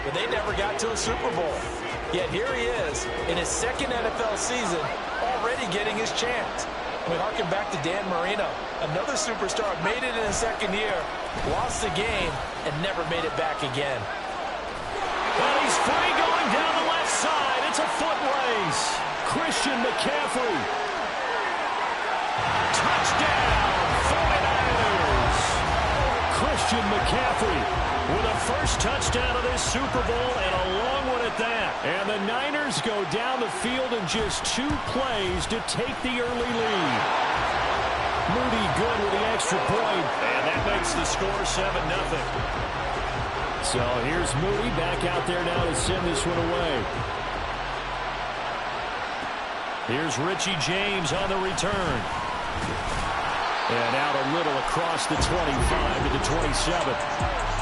but they never got to a Super Bowl. Yet here he is in his second NFL season, already getting his chance. We harken back to Dan Marino, another superstar, made it in his second year, lost the game, and never made it back again. Well, he's free going down the left side. It's a foot race. Christian McCaffrey. Touchdown, 49ers. Christian McCaffrey with a first touchdown of this Super Bowl, and a long one at that. And the Niners go down the field in just 2 plays to take the early lead. Moody good with the extra point, and that makes the score 7-0. So here's Moody back out there now to send this one away. Here's Richie James on the return. And out a little across the 25 to the 27.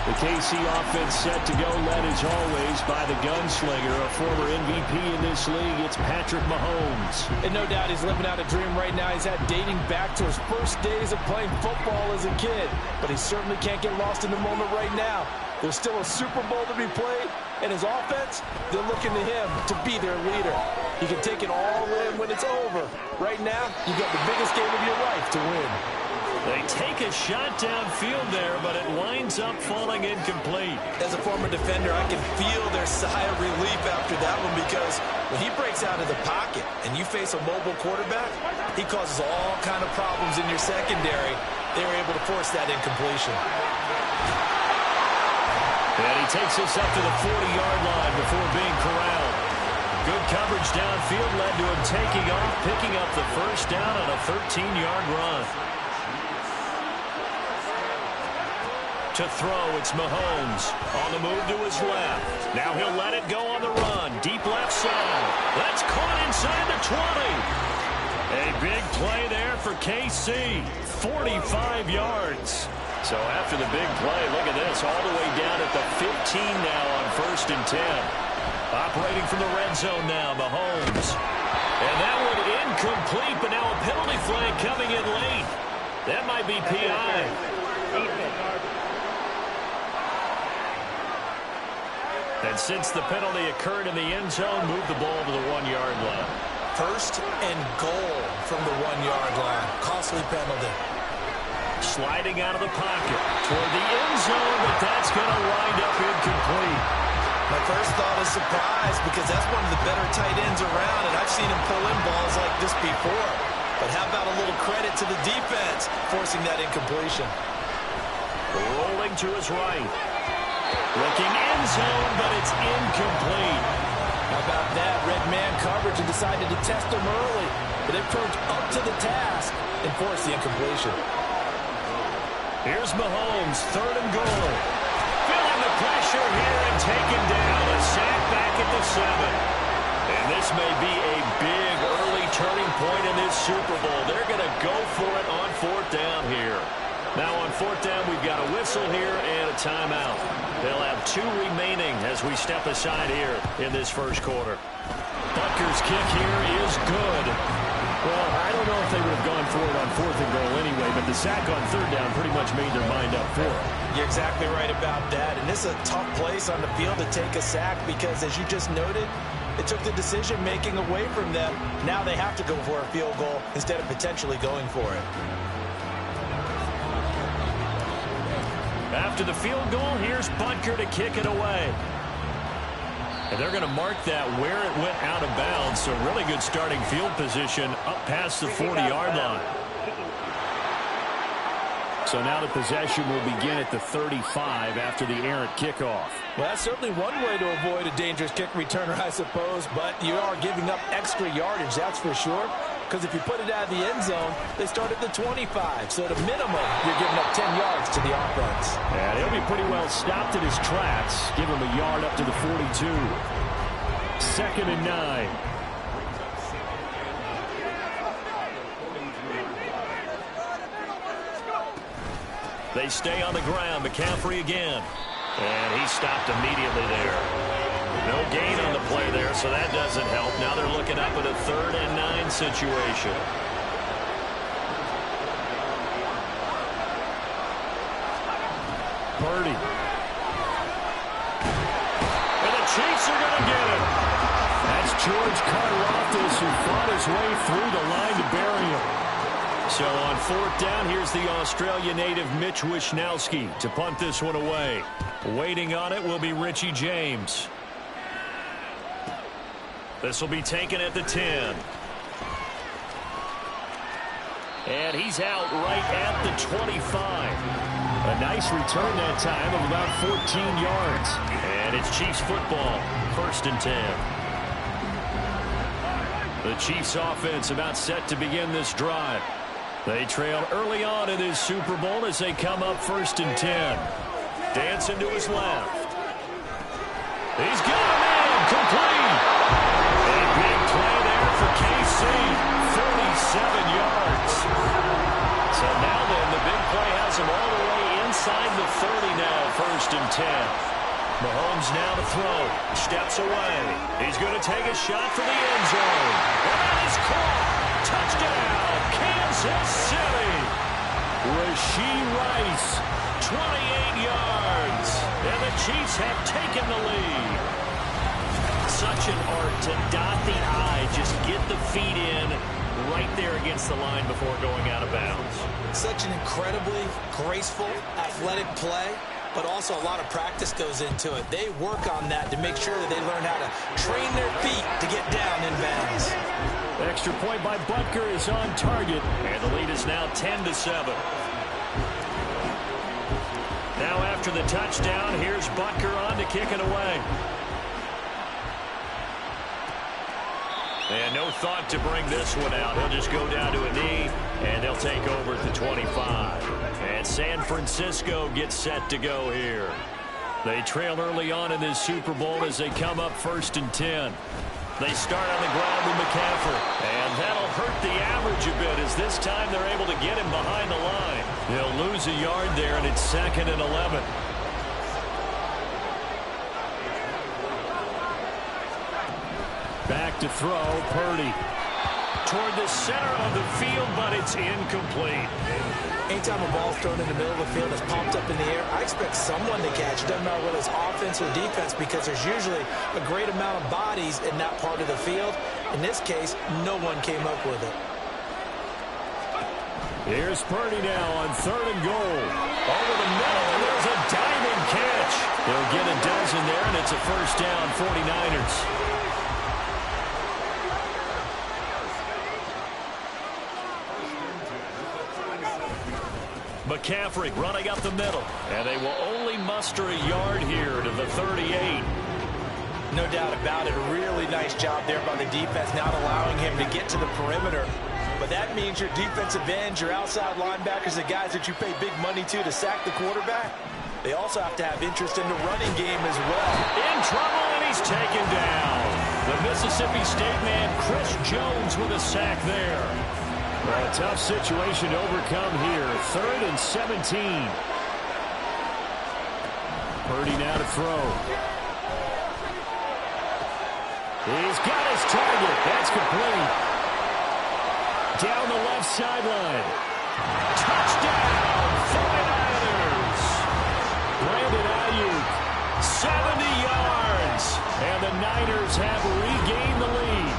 The KC offense set to go, led as always by the gunslinger, a former MVP in this league. It's Patrick Mahomes. And no doubt he's living out a dream right now. He's had dating back to his first days of playing football as a kid. But he certainly can't get lost in the moment right now. There's still a Super Bowl to be played, and his offense, they're looking to him to be their leader. He can take it all in when it's over. Right now, you've got the biggest game of your life to win. They take a shot downfield there, but it winds up falling incomplete. As a former defender, I can feel their sigh of relief after that one, because when he breaks out of the pocket and you face a mobile quarterback, he causes all kind of problems in your secondary. They were able to force that incompletion. And he takes us up to the 40-yard line before being corralled. Good coverage downfield led to him taking off, picking up the first down on a 13-yard run. To throw, it's Mahomes. On the move to his left. Now he'll let it go on the run. Deep left side. That's caught inside the 20. A big play there for KC. 45 yards. So after the big play, look at this. All the way down at the 15 now on 1st and 10. Operating from the red zone now, Mahomes. And that one incomplete, but now a penalty flag coming in late. That might be PI. And since the penalty occurred in the end zone, move the ball to the 1-yard line. 1st and goal from the 1-yard line. Costly penalty. Sliding out of the pocket toward the end zone, but that's going to wind up incomplete. My first thought is surprise, because that's one of the better tight ends around, and I've seen him pull in balls like this before. But how about a little credit to the defense forcing that incompletion? Rolling to his right. Looking end zone, but it's incomplete. How about that? Red man coverage and decided to test him early. But they've turned up to the task and forced the incompletion. Here's Mahomes, 3rd and goal. Feeling the pressure here and taken down. A sack back at the 7. And this may be a big early turning point in this Super Bowl. They're going to go for it on 4th down here. Now on 4th down, we've got a whistle here and a timeout. They'll have 2 remaining as we step aside here in this first quarter. Butker's kick here is good. Well, I don't know if they would have gone for it on 4th and goal anyway, but the sack on 3rd down pretty much made their mind up for it. You're exactly right about that. And this is a tough place on the field to take a sack because, as you just noted, it took the decision-making away from them. Now they have to go for a field goal instead of potentially going for it. After the field goal, here's Butker to kick it away. And they're going to mark that where it went out of bounds. So really good starting field position up past the 40-yard line. So now the possession will begin at the 35 after the errant kickoff. Well, that's certainly one way to avoid a dangerous kick returner, I suppose. But you are giving up extra yardage, that's for sure. Because if you put it out of the end zone, they start at the 25. So at a minimum, you're giving up 10 yards to the offense. And he'll be pretty well stopped in his tracks. Give him a yard up to the 42. 2nd and 9. They stay on the ground. McCaffrey again. And he stopped immediately there. No gain on the play there, so that doesn't help. Now they're looking up at a 3rd and 9 situation. Purdy. Chiefs are going to get it. That's George Karlaftis who fought his way through the line to bury him. So on 4th down, here's the Australia native Mitch Wishnowsky to punt this one away. Waiting on it will be Richie James. This will be taken at the 10. And he's out right at the 25. A nice return that time of about 14 yards. And it's Chiefs football, 1st and 10. The Chiefs offense about set to begin this drive. They trail early on in this Super Bowl as they come up 1st and 10. Dancing to his left. He's got a man complete. A big play there for KC. 37 yards. So now then, the big play has him all the way inside the 30 now, 1st and 10. Mahomes now to throw. Steps away. He's going to take a shot for the end zone. And that is caught. Touchdown, Kansas City. Rashee Rice, 28 yards. And the Chiefs have taken the lead. Such an art to dot the I, just get the feet in right there against the line before going out of bounds. Such an incredibly graceful, athletic play, but also a lot of practice goes into it. They work on that to make sure that they learn how to train their feet to get down in bounds. Extra point by Butker is on target, and the lead is now 10-7. Now after the touchdown, here's Butker on to kick it away. And no thought to bring this one out. He'll just go down to a knee, and they'll take over at the 25. And San Francisco gets set to go here. They trail early on in this Super Bowl as they come up 1st and 10. They start on the ground with McCaffrey, and that'll hurt the average a bit as this time they're able to get him behind the line. They'll lose a yard there, and it's 2nd and 11. Back to throw, Purdy. Toward the center of the field, but it's incomplete. Anytime a ball's thrown in the middle of the field, it's popped up in the air, I expect someone to catch. It doesn't matter whether it's offense or defense, because there's usually a great amount of bodies in that part of the field. In this case, no one came up with it. Here's Purdy now on 3rd and goal. Over the middle, and there's a diving catch. They'll get a dozen there, and it's a 1st down, 49ers. McCaffrey running up the middle, and they will only muster a yard here to the 38. No doubt about it. A really nice job there by the defense, not allowing him to get to the perimeter. But that means your defensive ends, your outside linebackers, the guys that you pay big money to sack the quarterback, they also have to have interest in the running game as well. In trouble, and he's taken down. The Mississippi State man, Chris Jones, with a sack there. Well, a tough situation to overcome here. 3rd and 17. Purdy now to throw. He's got his target. That's complete. Down the left sideline. Touchdown, 49ers. Brandon Ayuk, 70 yards. And the Niners have regained the lead.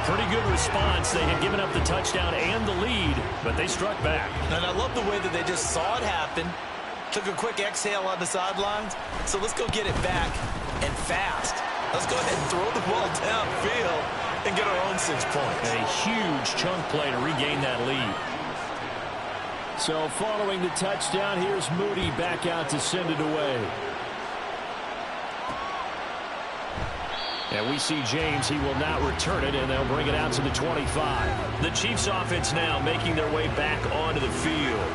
Pretty good response. They had given up the touchdown and the lead, but they struck back. And I love the way that they just saw it happen, took a quick exhale on the sidelines. So let's go get it back, and fast. Let's go ahead and throw the ball downfield and get our own 6 points. A huge chunk play to regain that lead. So following the touchdown, here's Moody back out to send it away. And we see James. He will not return it, and they'll bring it out to the 25. The Chiefs offense now making their way back onto the field.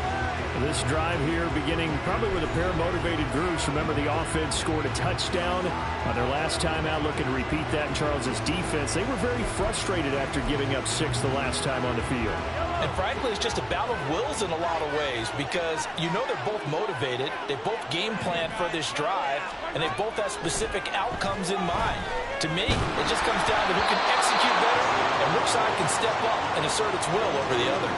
This drive here beginning probably with a pair of motivated groups. Remember, the offense scored a touchdown on their last time out. Looking to repeat that in Charles's defense. They were very frustrated after giving up 6 the last time on the field. And frankly, it's just a battle of wills in a lot of ways, because you know they're both motivated. They both game plan for this drive, and they both have specific outcomes in mind. To me, it just comes down to who can execute better and which side can step up and assert its will over the other.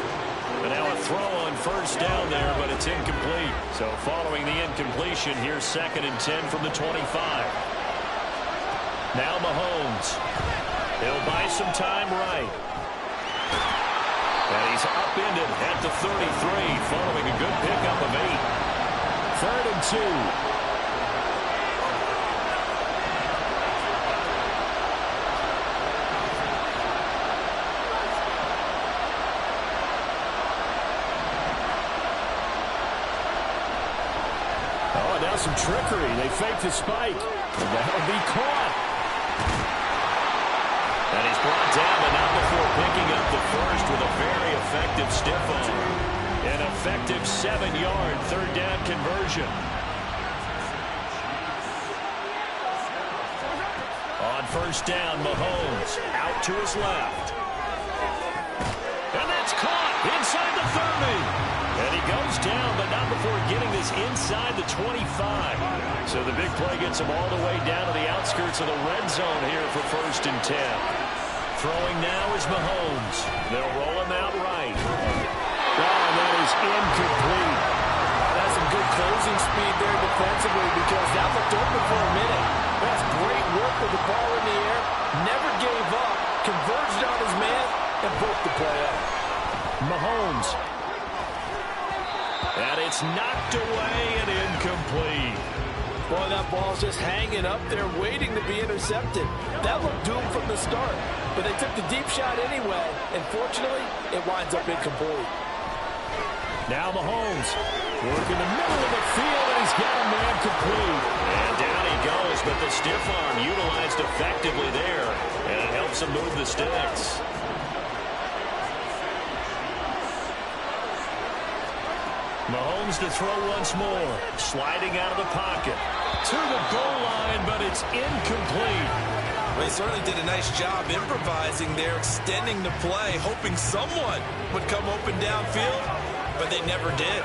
And now a throw on first down there, but it's incomplete. So following the incompletion, here's 2nd and 10 from the 25. Now Mahomes. He'll buy some time right. And he's upended at the 33, following a good pickup of 8. 3rd and 2. Now some trickery. They fake the spike. That'll be caught. And he's brought down, but not before picking up the first with a very effective stiff arm. An effective 7-yard 3rd down conversion. On first down, Mahomes out to his left. And that's caught inside the 30. And he goes down, but not before getting this inside the 25. So the big play gets him all the way down to the outskirts of the red zone here for 1st and 10. Throwing now is Mahomes. They'll roll him out right. Oh, and that is incomplete. That's some good closing speed there defensively because that looked open for a minute. That's great work with the ball in the air. Never gave up. Converged on his man and broke the play up. Mahomes. And it's knocked away and incomplete. Boy, that ball's just hanging up there waiting to be intercepted. That looked doomed from the start, but they took the deep shot anyway, and fortunately, it winds up incomplete. Now Mahomes working the middle of the field, and he's got a man complete. And down he goes, but the stiff arm utilized effectively there, and it helps him move the sticks. Mahomes to throw once more. Sliding out of the pocket. To the goal line, but it's incomplete. Well, he certainly did a nice job improvising there, extending the play, hoping someone would come open downfield, but they never did.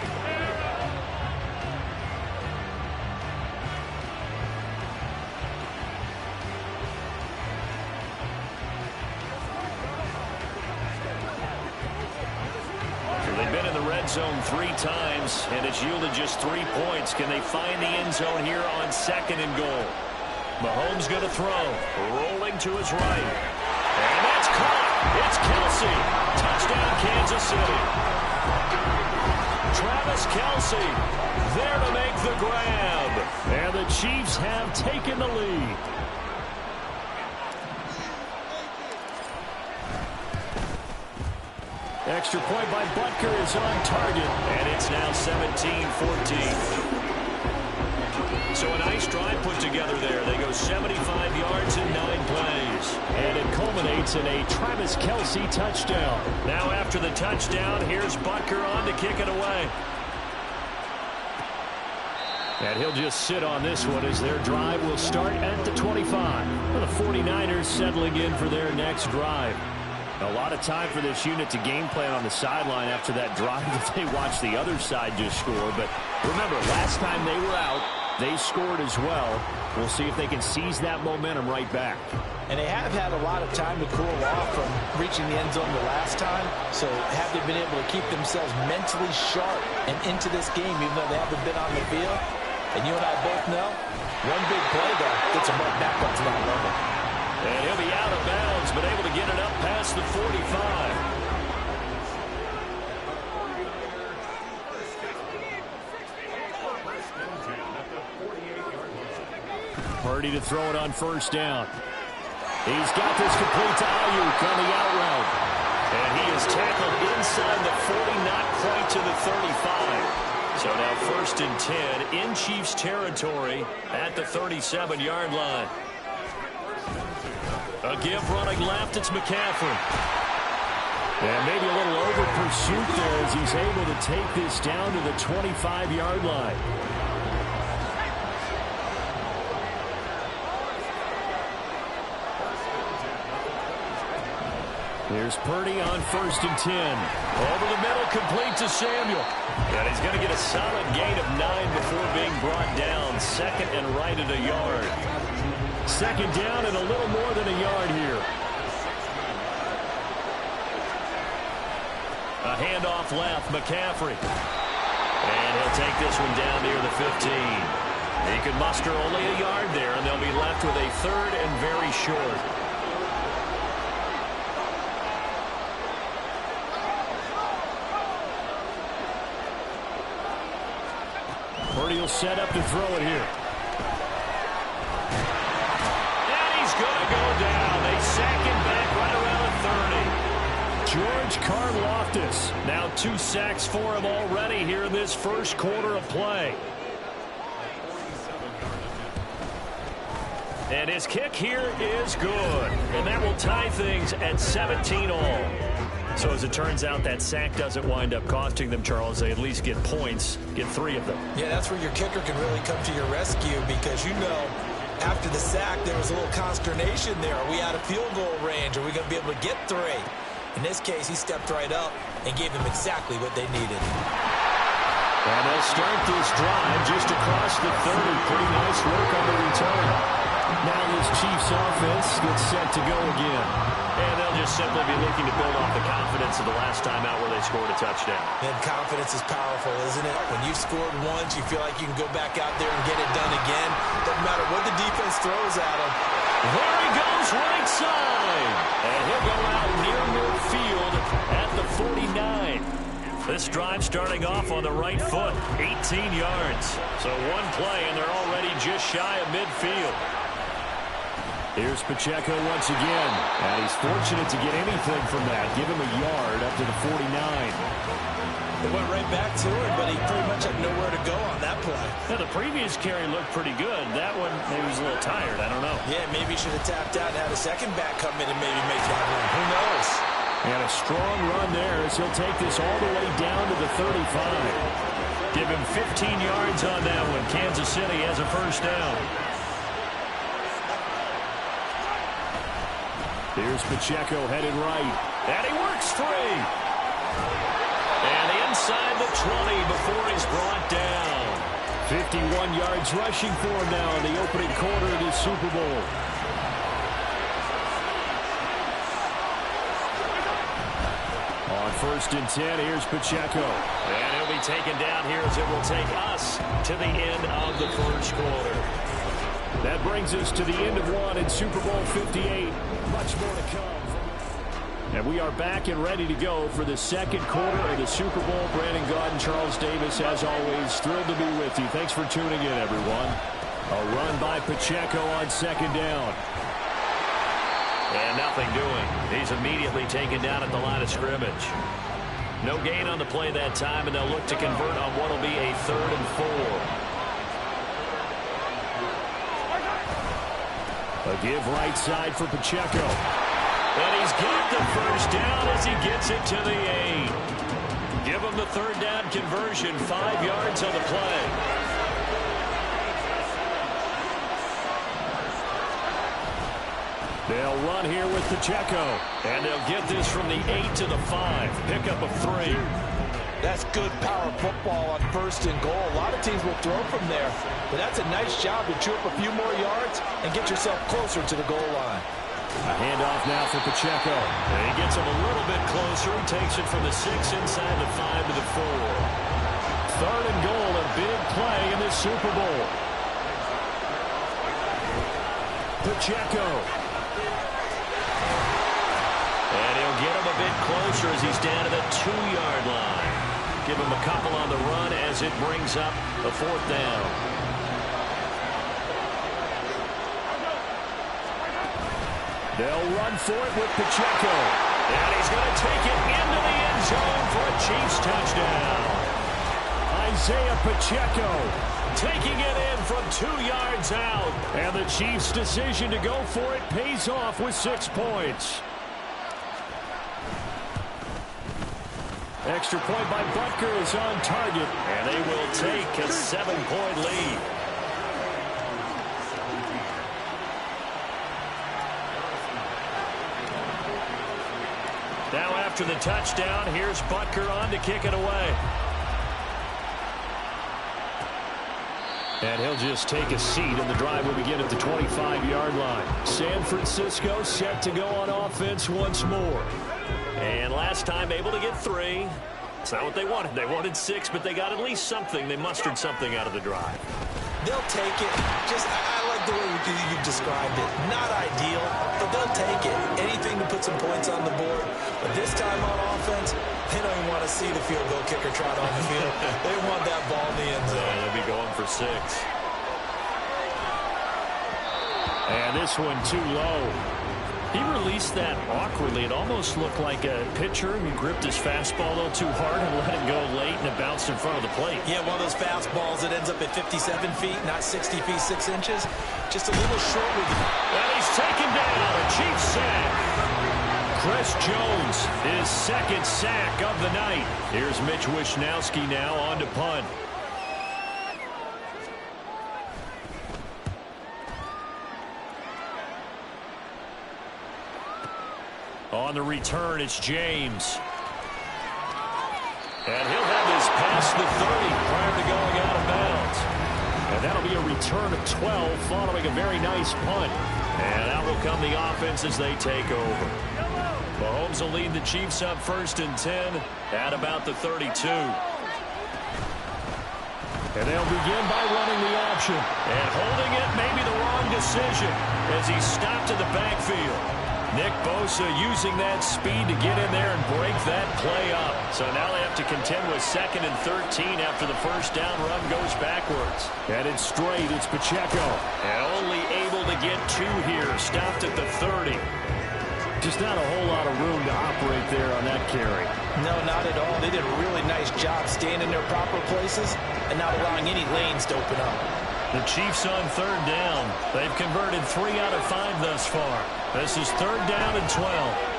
Zone 3 times, and it's yielded just 3 points. Can they find the end zone here on 2nd and goal? Mahomes going to throw. Rolling to his right. And that's caught. It's Kelce. Touchdown, Kansas City. Travis Kelce there to make the grab. And the Chiefs have taken the lead. Extra point by Butker is on target, and it's now 17-14. So a nice drive put together there. They go 75 yards in 9 plays. And it culminates in a Travis Kelce touchdown. Now after the touchdown, here's Butker on to kick it away. And he'll just sit on this one as their drive will start at the 25. Well, the 49ers settling in for their next drive. A lot of time for this unit to game plan on the sideline after that drive that they watched the other side just score. But remember, last time they were out, they scored as well. We'll see if they can seize that momentum right back. And they have had a lot of time to cool off from reaching the end zone the last time. So have they been able to keep themselves mentally sharp and into this game, even though they haven't been on the field? And you and I both know, one big play there gets them right back up to that level. And he'll be out of bounds, but able to get it up past the 45. Purdy to throw it on first down. He's got this complete to Ayuk on the out route. And he is tackled inside the 40, not quite to the 35. So now 1st and 10 in Chiefs territory at the 37-yard line. A give running left, it's McCaffrey. And maybe a little over pursuit there as he's able to take this down to the 25-yard line. Here's Purdy on 1st and 10. Over the middle, complete to Samuel. And he's going to get a solid gain of 9 before being brought down. 2nd and right at a yard. 2nd down and a little more than a yard here. Purdy to throw. He's got this complete to Ayuk on the out route. And he is tackled inside the 40, not quite to the 35. So now 1st and 10 in Chiefs territory at the 37-yard line. Here's Purdy on first and 10. Over the middle, complete to Samuel. And he's going to get a solid gain of 9 before being brought down. 2nd and right at a yard. 2nd down and a little more than a yard here. A handoff left, McCaffrey. And he'll take this one down near the 15. He can muster only a yard there, and they'll be left with a third and very short. Purdy will set up to throw it here. And he's going to go down. They sack him back right around the 30. George Karlaftis. Now 2 sacks for him already here in this first quarter of play. And his kick here is good. And that will tie things at 17 all. So as it turns out, that sack doesn't wind up costing them, Charles. They at least get points, get 3 of them. Yeah, that's where your kicker can really come to your rescue because, you know, after the sack, there was a little consternation there. Are we out of field goal range? Are we going to be able to get 3? In this case, he stepped right up and gave them exactly what they needed. And they'll start this drive just across the 30. Pretty nice work on the return. Now this Chiefs offense gets set to go again. And they'll just simply be looking to build off the confidence of the last time out where they scored a touchdown. And confidence is powerful, isn't it? When you've scored once, you feel like you can go back out there and get it done again. Doesn't matter what the defense throws at him. There he goes, right side. And he'll go out near midfield at the 49. This drive starting off on the right foot, 18 yards. So one play, and they're already just shy of midfield. Here's Pacheco once again. And he's fortunate to get anything from that. Give him a yard up to the 49. It went right back to him, but he pretty much had nowhere to go on that play. Now, the previous carry looked pretty good. That one, maybe he was a little tired. I don't know. Yeah, maybe he should have tapped out and had a second back come in and maybe make that one. Who knows? And a strong run there as he'll take this all the way down to the 35. Give him 15 yards on that one. Kansas City has a first down. Here's Pacheco headed right. And he works free. And inside the 20 before he's brought down. 51 yards rushing for him now in the opening quarter of the Super Bowl. On 1st and 10, here's Pacheco. And he'll be taken down here as it will take us to the end of the first quarter. That brings us to the end of one in Super Bowl 58. Much more to come. And we are back and ready to go for the second quarter of the Super Bowl. Brandon Gaudin, Charles Davis, as always, thrilled to be with you. Thanks for tuning in, everyone. A run by Pacheco on 2nd down. And nothing doing. He's immediately taken down at the line of scrimmage. No gain on the play that time, and they'll look to convert on what will be a 3rd and 4. A give right side for Pacheco. And he's got the first down as he gets it to the 8. Give him the 3rd down conversion, 5 yards on the play. They'll run here with Pacheco. And they'll get this from the 8 to the 5. Pickup of 3. That's good power football on 1st and goal. A lot of teams will throw from there, but that's a nice job to chew up a few more yards and get yourself closer to the goal line. A handoff now for Pacheco. And he gets him a little bit closer. He takes it from the 6 inside the 5 to the 4. 3rd and goal, a big play in the Super Bowl. Pacheco. And he'll get him a bit closer as he's down to the 2-yard line. Give him a couple on the run as it brings up a 4th down. They'll run for it with Pacheco. And he's going to take it into the end zone for a Chiefs touchdown. Isaiah Pacheco taking it in from 2 yards out. And the Chiefs' decision to go for it pays off with 6 points. Extra point by Butker is on target, and they will take a 7-point lead. Now after the touchdown, here's Butker on to kick it away. And he'll just take a seat, and the drive will begin at the 25-yard line. San Francisco set to go on offense once more. And last time able to get 3. It's not what they wanted. They wanted 6, but they got at least something. They mustered something out of the drive. They'll take it. I like the way you described it. Not ideal, but they'll take it. Anything to put some points on the board. But this time on offense, they don't even want to see the field goal kicker trot on the field. They want that ball in the end zone. They'll be going for 6. And this one too low. He released that awkwardly. It almost looked like a pitcher who gripped his fastball a little too hard and let it go late, and it bounced in front of the plate. Yeah, one of those fastballs that ends up at 57 feet, not 60 feet, 6 inches. Just a little short with it. And he's taken down. A Chiefs sack. Chris Jones, his second sack of the night. Here's Mitch Wishnowsky now on to punt. On the return, it's James. And he'll have this past the 30 prior to going out of bounds. And that'll be a return of 12 following a very nice punt. And out will come the offense as they take over. Mahomes will lead the Chiefs up 1st and 10 at about the 32. And they'll begin by running the option. And holding it may be the wrong decision as he stopped in the backfield. Nick Bosa using that speed to get in there and break that play up. So now they have to contend with 2nd and 13 after the first down run goes backwards. Headed straight, it's Pacheco. And only able to get 2 here. Stopped at the 30. Just not a whole lot of room to operate there on that carry. No, not at all. They did a really nice job staying in their proper places and not allowing any lanes to open up. The Chiefs on 3rd down. They've converted 3 out of 5 thus far. This is 3rd down and 12.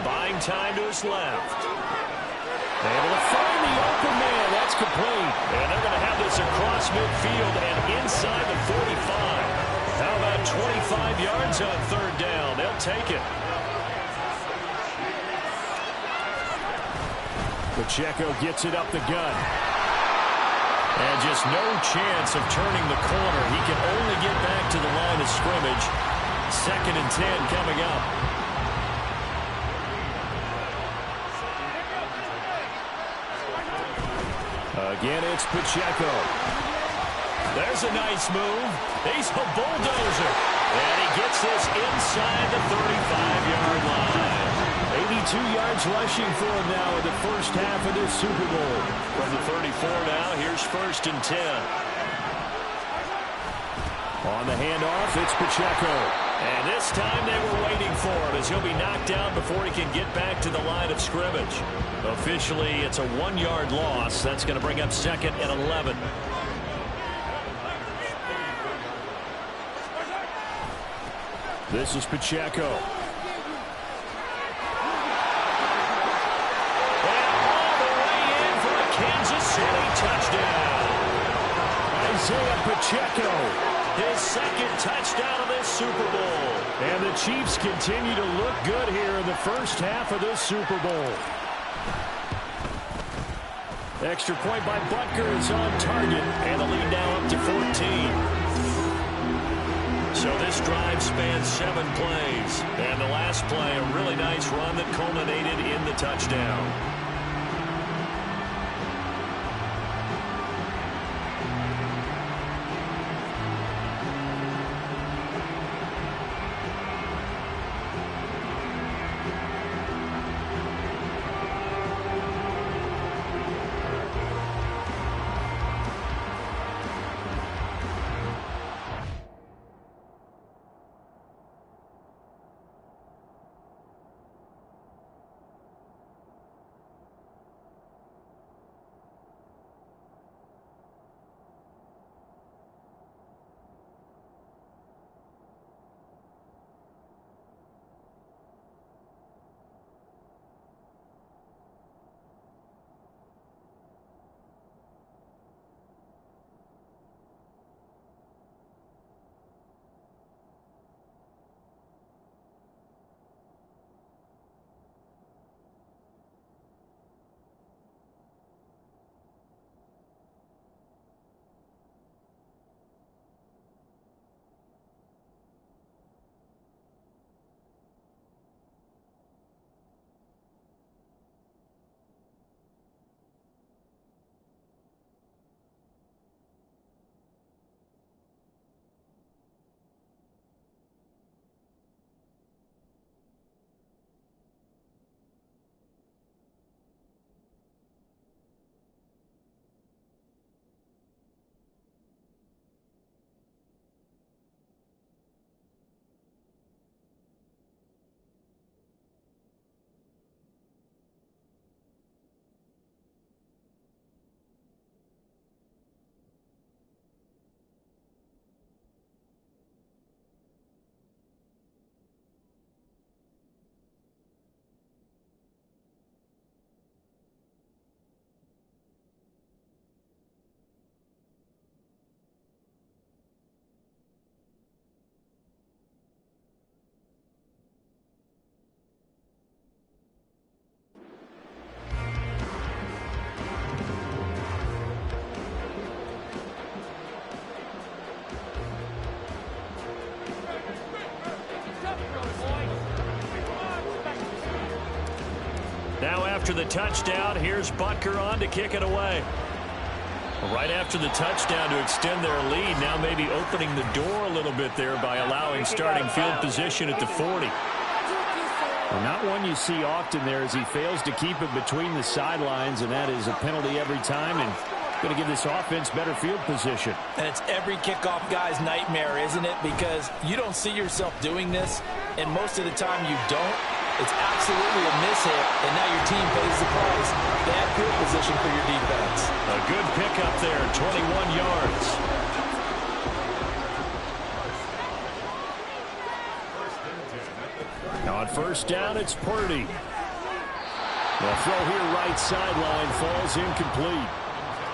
Buying time to his left. Able to find the open man. That's complete. And they're going to have this across midfield and inside the 45. How about 25 yards on 3rd down? They'll take it. Pacheco gets it up the gut. And just no chance of turning the corner. He can only get back to the line of scrimmage. 2nd and 10 coming up. Again, it's Pacheco. There's a nice move. He's a bulldozer. And he gets this inside the 35-yard line. 82 yards rushing for him now in the first half of this Super Bowl. From the 34 now, here's 1st and 10. On the handoff, it's Pacheco. And this time they were waiting for him as he'll be knocked down before he can get back to the line of scrimmage. Officially, it's a 1-yard loss. That's going to bring up 2nd and 11. This is Pacheco. Kansas City touchdown. Isaiah Pacheco. His 2nd touchdown of this Super Bowl. And the Chiefs continue to look good here in the first half of this Super Bowl. Extra point by Butker is on target. And the lead now up to 14. So this drive spans 7 plays. And the last play, a really nice run that culminated in the touchdown. after the touchdown. Here's Butker on to kick it away. Right after the touchdown to extend their lead, now maybe opening the door a little bit there by allowing starting field position at the 40. Well, not one you see often there as he fails to keep it between the sidelines, and that is a penalty every time, and going to give this offense better field position. And it's every kickoff guy's nightmare, isn't it? Because you don't see yourself doing this, and most of the time you don't. It's absolutely a mishit, and now your team pays the price. Bad field position for your defense. A good pickup there, 21 yards. Now on first down, it's Purdy. The throw here right sideline falls incomplete.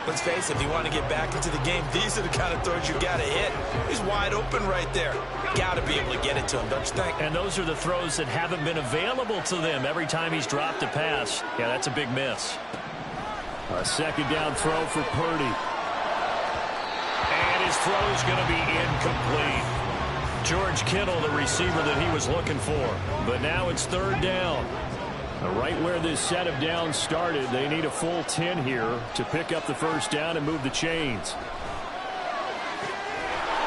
Let's face it, if you want to get back into the game, these are the kind of throws you got to hit. He's wide open right there. Got to be able to get it to him, don't you think? And those are the throws that haven't been available to them every time he's dropped a pass. Yeah, that's a big miss. A second down throw for Purdy. And his throw's going to be incomplete. George Kittle, the receiver that he was looking for. But now it's third down. Right where this set of downs started, they need a full 10 here to pick up the first down and move the chains.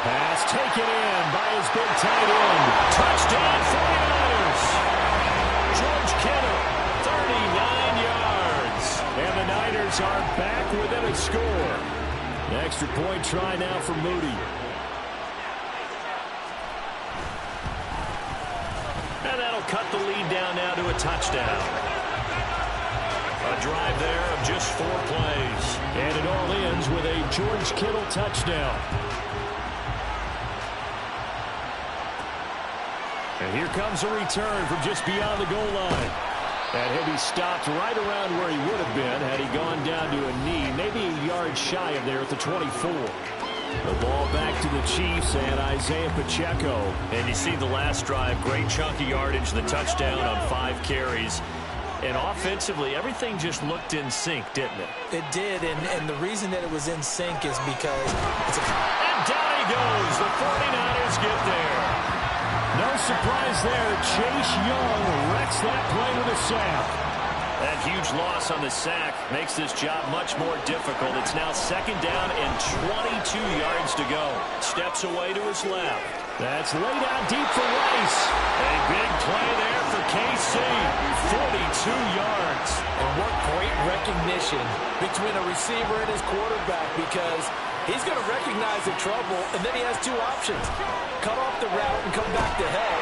Pass taken in by his big tight end. Touchdown 49ers. George Kittle, 39 yards. And the Niners are back within a score. An extra point try now for Moody. And that'll cut the lead down now to a touchdown. A drive there of just 4 plays. And it all ends with a George Kittle touchdown. And here comes a return from just beyond the goal line. And he'll be stopped right around where he would have been had he gone down to a knee, maybe a yard shy of there at the 24. The ball back to the Chiefs and Isaiah Pacheco. And you see the last drive, great chunk of yardage, the touchdown on 5 carries. And offensively, everything just looked in sync, didn't it? It did, and the reason that it was in sync is because it's a... And down he goes. The 49ers get there. No surprise there. Chase Young wrecks that play with a sack. That huge loss on the sack makes this job much more difficult. It's now second down and 22 yards to go. Steps away to his left. That's laid out deep for Rice. A big play there for KC. 42 yards. And what great recognition between a receiver and his quarterback, because he's going to recognize the trouble, and then he has 2 options. Cut off the route and come back to help.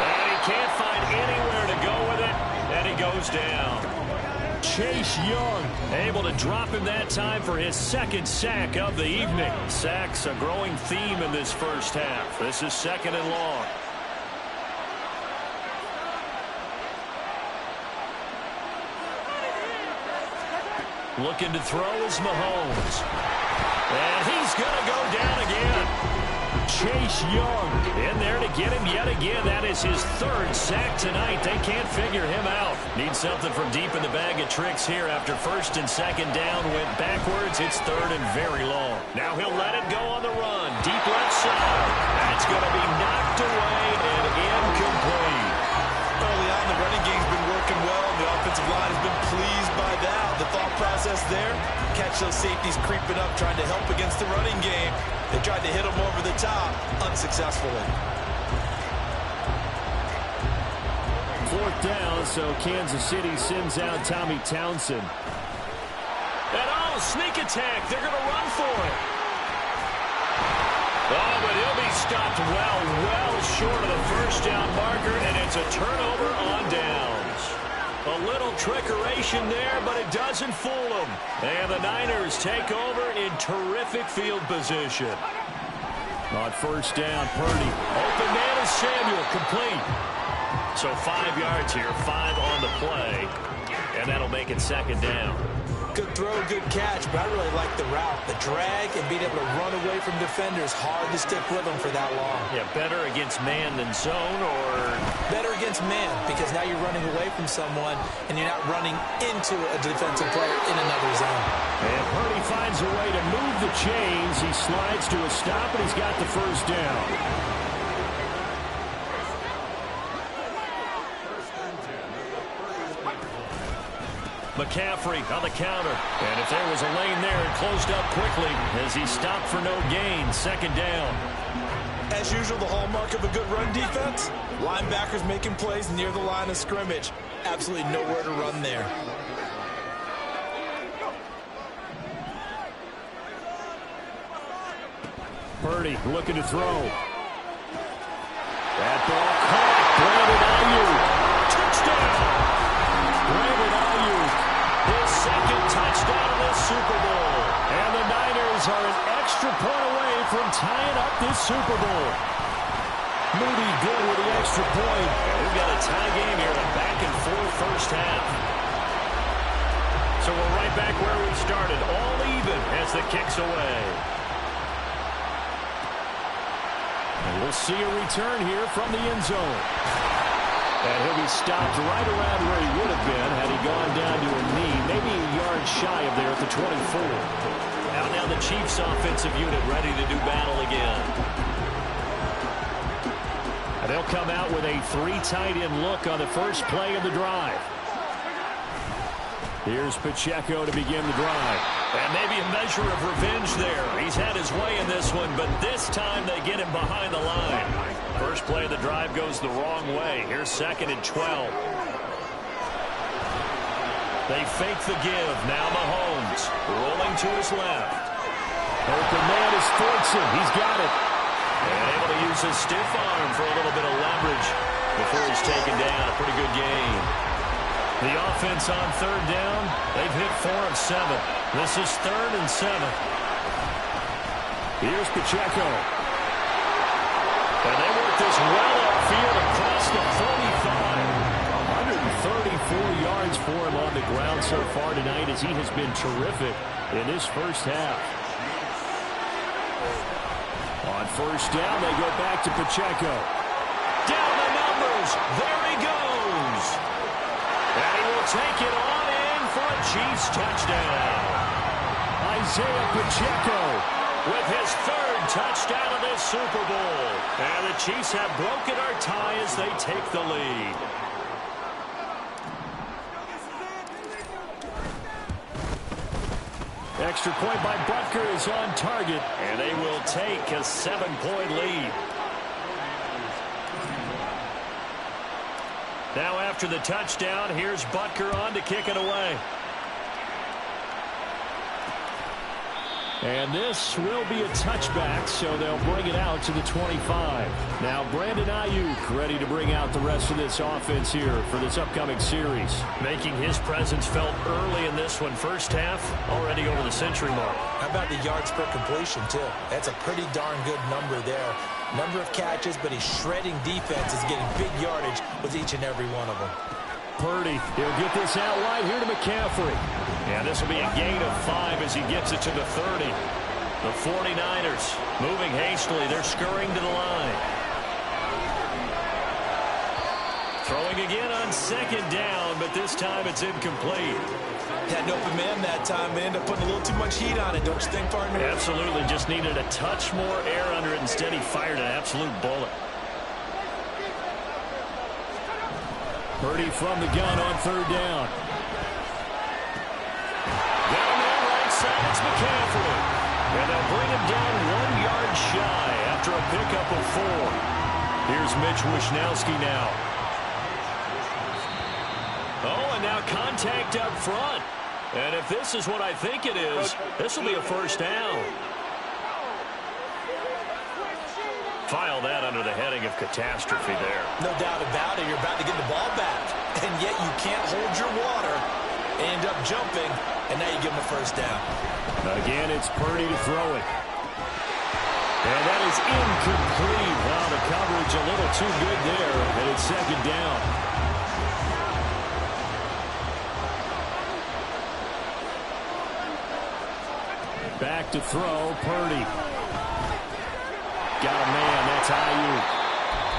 And he can't find anywhere to go with it, and he goes down. Chase Young able to drop him that time for his second sack of the evening. Sacks a growing theme in this first half. This is second and long. Looking to throw is Mahomes. And he's going to go down again. Chase Young in there to get him yet again. That is his 3rd sack tonight. They can't figure him out. Need something from deep in the bag of tricks here after first and second down went backwards. It's 3rd and very long. Now he'll let it go on the run. Deep left side. That's going to be knocked away and incomplete. Early on, the running game's been working well. The offensive line has been pleased by that. The thought process there, catch those safeties creeping up, trying to help against the running game. They tried to hit him over the top, unsuccessfully. 4th down, so Kansas City sends out Tommy Townsend. And sneak attack. They're going to run for it. Oh, but he'll be stopped well short of the first down marker, and it's a turnover on downs. A little trickeration there, but it doesn't fool them. And the Niners take over in terrific field position. On first down, Purdy. Open man is Samuel, complete. So 5 yards here, 5 on the play, and that'll make it second down. Good throw, good catch, but I really like the route. The drag and being able to run away from defenders. Hard to stick with them for that long. Yeah, better against man than zone, or? Better against man, because now you're running away from someone and you're not running into a defensive player in another zone. And Purdy finds a way to move the chains. He slides to a stop, and he's got the first down. McCaffrey on the counter. And if there was a lane there, it closed up quickly as he stopped for no gain. Second down. As usual, the hallmark of a good run defense, linebackers making plays near the line of scrimmage. Absolutely nowhere to run there. Purdy looking to throw. That ball caught. Brandon Ayuk. Touchdown. Brandon Ayuk. His second touchdown of this Super Bowl. And the Niners are an extra point away from tying up this Super Bowl. Moody good with the extra point. And we've got a tie game here, a back-and-forth first half. So we're right back where we started, all even as the kick's away. And we'll see a return here from the end zone. And he'll be stopped right around where he would have been had he gone down to a knee, maybe a yard shy of there at the 24. Now the Chiefs offensive unit ready to do battle again. And they'll come out with a 3 tight end look on the first play of the drive. Here's Pacheco to begin the drive. And maybe a measure of revenge there. He's had his way in this one, but this time they get him behind the line. First play of the drive goes the wrong way. Here's 2nd and 12. They fake the give. Now Mahomes rolling to his left. Open man is Fortson. He's got it. And able to use his stiff arm for a little bit of leverage before he's taken down. A pretty good game. The offense on 3rd down. They've hit 4 of 7. This is 3rd and 7. Here's Pacheco. And they work this well upfield across the 35. 134 yards for him on the ground so far tonight as he has been terrific in this first half. On 1st down, they go back to Pacheco. Down the numbers. There he goes. And he will take it on in for a Chiefs touchdown. Isaiah Pacheco with his 3rd touchdown of this Super Bowl. And the Chiefs have broken our tie as they take the lead. Extra point by Butker is on target. And they will take a 7-point lead. Now after the touchdown, here's Butker on to kick it away. And this will be a touchback, so they'll bring it out to the 25. Now Brandon Ayuk ready to bring out the rest of this offense here for this upcoming series. Making his presence felt early in this one. First half, already over the century mark. How about the yards per completion, too? That's a pretty darn good number there. Number of catches, but he's shredding defenses, getting big yardage with each and every one of them. Purdy, he'll get this out wide here to McCaffrey. And this will be a gain of 5 as he gets it to the 30. The 49ers moving hastily. They're scurrying to the line. Throwing again on 2nd down, but this time it's incomplete. Had an open man that time. They end up putting a little too much heat on it, don't you think, partner? Absolutely. Just needed a touch more air under it. Instead, he fired an absolute bullet. Purdy from the gun on 3rd down. Down there right side, it's McCaffrey. And they'll bring him down 1 yard shy after a pickup of 4. Here's Mitch Wishnowsky now. Oh, and now contact up front. And if this is what I think it is, this will be a 1st down. File that under the heading of catastrophe there. No doubt about it. You're about to get the ball back, and yet you can't hold your water. End up jumping, and now you give him a 1st down. Again, it's Purdy to throw it. And that is incomplete. Wow, the coverage a little too good there, and it's 2nd down. Back to throw, Purdy. Got a man, that's Ayuk.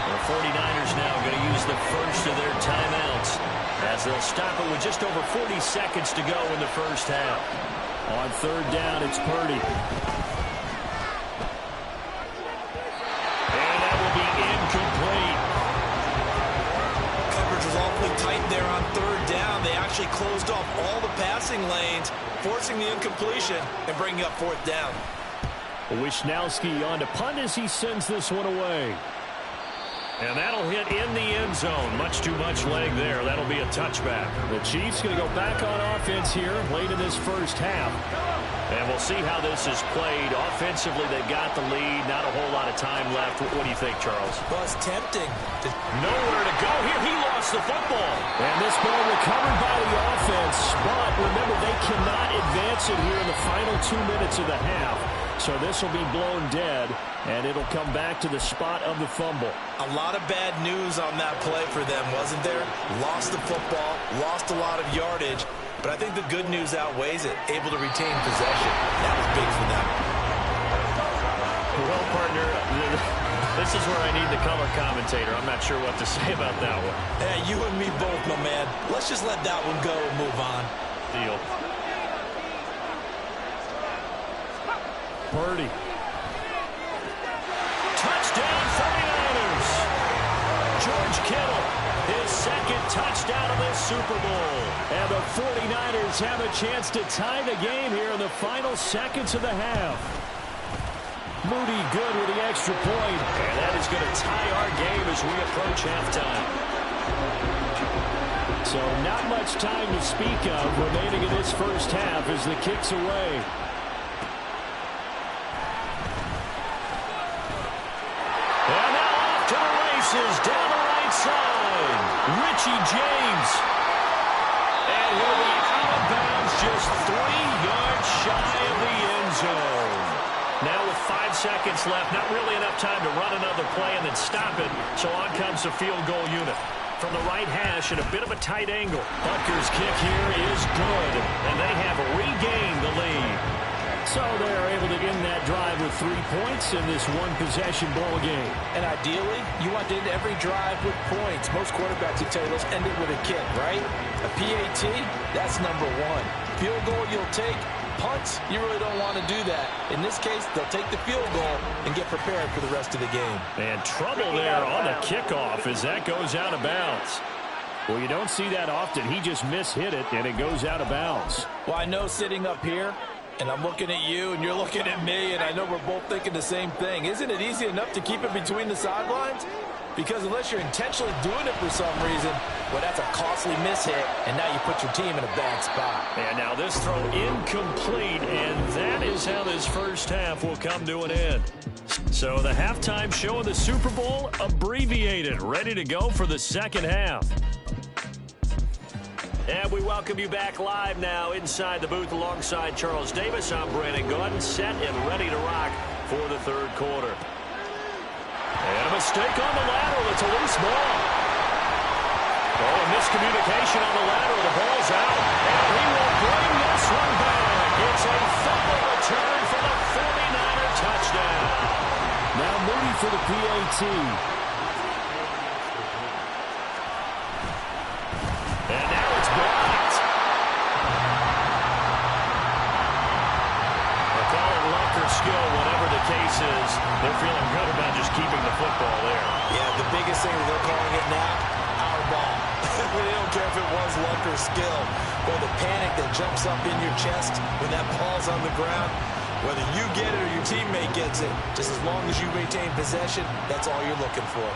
The 49ers now going to use the first of their timeouts as they'll stop it with just over 40 seconds to go in the first half. On 3rd down, it's Purdy. And that will be incomplete. Coverage was awfully tight there on 3rd down. They actually closed off all the crossing lanes, forcing the incompletion, and bringing up fourth down. Wisnowski on to punt as he sends this one away. And that'll hit in the end zone. Much too much leg there. That'll be a touchback. The Chiefs going to go back on offense here late in this first half. And we'll see how this is played. Offensively, they've got the lead. Not a whole lot of time left. What do you think, Charles? Well, it's tempting. Nowhere to go here. He lost the football. And this ball recovered by the offense. But remember, they cannot advance it here in the final 2 minutes of the half. So this will be blown dead, and it'll come back to the spot of the fumble. A lot of bad news on that play for them, wasn't there? Lost the football, lost a lot of yardage, but I think the good news outweighs it. Able to retain possession. That was big for them. Well, partner, this is where I need the color commentator. I'm not sure what to say about that one. Hey, you and me both, my man. Let's just let that one go and move on. Deal. Purdy. Touchdown 49ers. George Kittle, his second touchdown of this Super Bowl. And the 49ers have a chance to tie the game here in the final seconds of the half. Moody good with the extra point. And that is going to tie our game as we approach halftime. So not much time to speak of remaining in this first half as the kick's away. Down the right side. Richie James. And he'll be out of bounds just 3 yards shy of the end zone. Now with 5 seconds left, not really enough time to run another play and then stop it. So on comes the field goal unit. From the right hash at a bit of a tight angle. Butker's kick here is good. And they have regained the lead. So they're able to end that drive with 3 points in this one-possession ball game. And ideally, you want to end every drive with points. Most quarterbacks would tell you, let's end it with a kick, right? A PAT, that's number 1. Field goal you'll take. Punts, you really don't want to do that. In this case, they'll take the field goal and get prepared for the rest of the game. And trouble there on the kickoff as that goes out of bounds. Well, you don't see that often. He just mishit it, and it goes out of bounds. Well, I know sitting up here, and I'm looking at you, and you're looking at me, and I know we're both thinking the same thing. Isn't it easy enough to keep it between the sidelines? Because unless you're intentionally doing it for some reason, well, that's a costly mishit, and now you put your team in a bad spot. And now this throw incomplete, and that is how this first half will come to an end. So the halftime show of the Super Bowl abbreviated, ready to go for the second half. And we welcome you back live now inside the booth alongside Charles Davis. I'm Brandon Gaudin, set and ready to rock for the third quarter. And a mistake on the lateral. It's a loose ball. Oh, a miscommunication on the lateral. The ball's out. And he will bring this one back. It's a fumble return for the 49er touchdown. Now Moody for the PAT. And now it's blocked. They call it luck or skill, whatever the case is. They're feeling good about just keeping the football there. Yeah, the biggest thing that they're calling it now, our ball. They don't care if it was luck or skill. Well, the panic that jumps up in your chest when that ball's on the ground, whether you get it or your teammate gets it, just as long as you maintain possession, that's all you're looking for.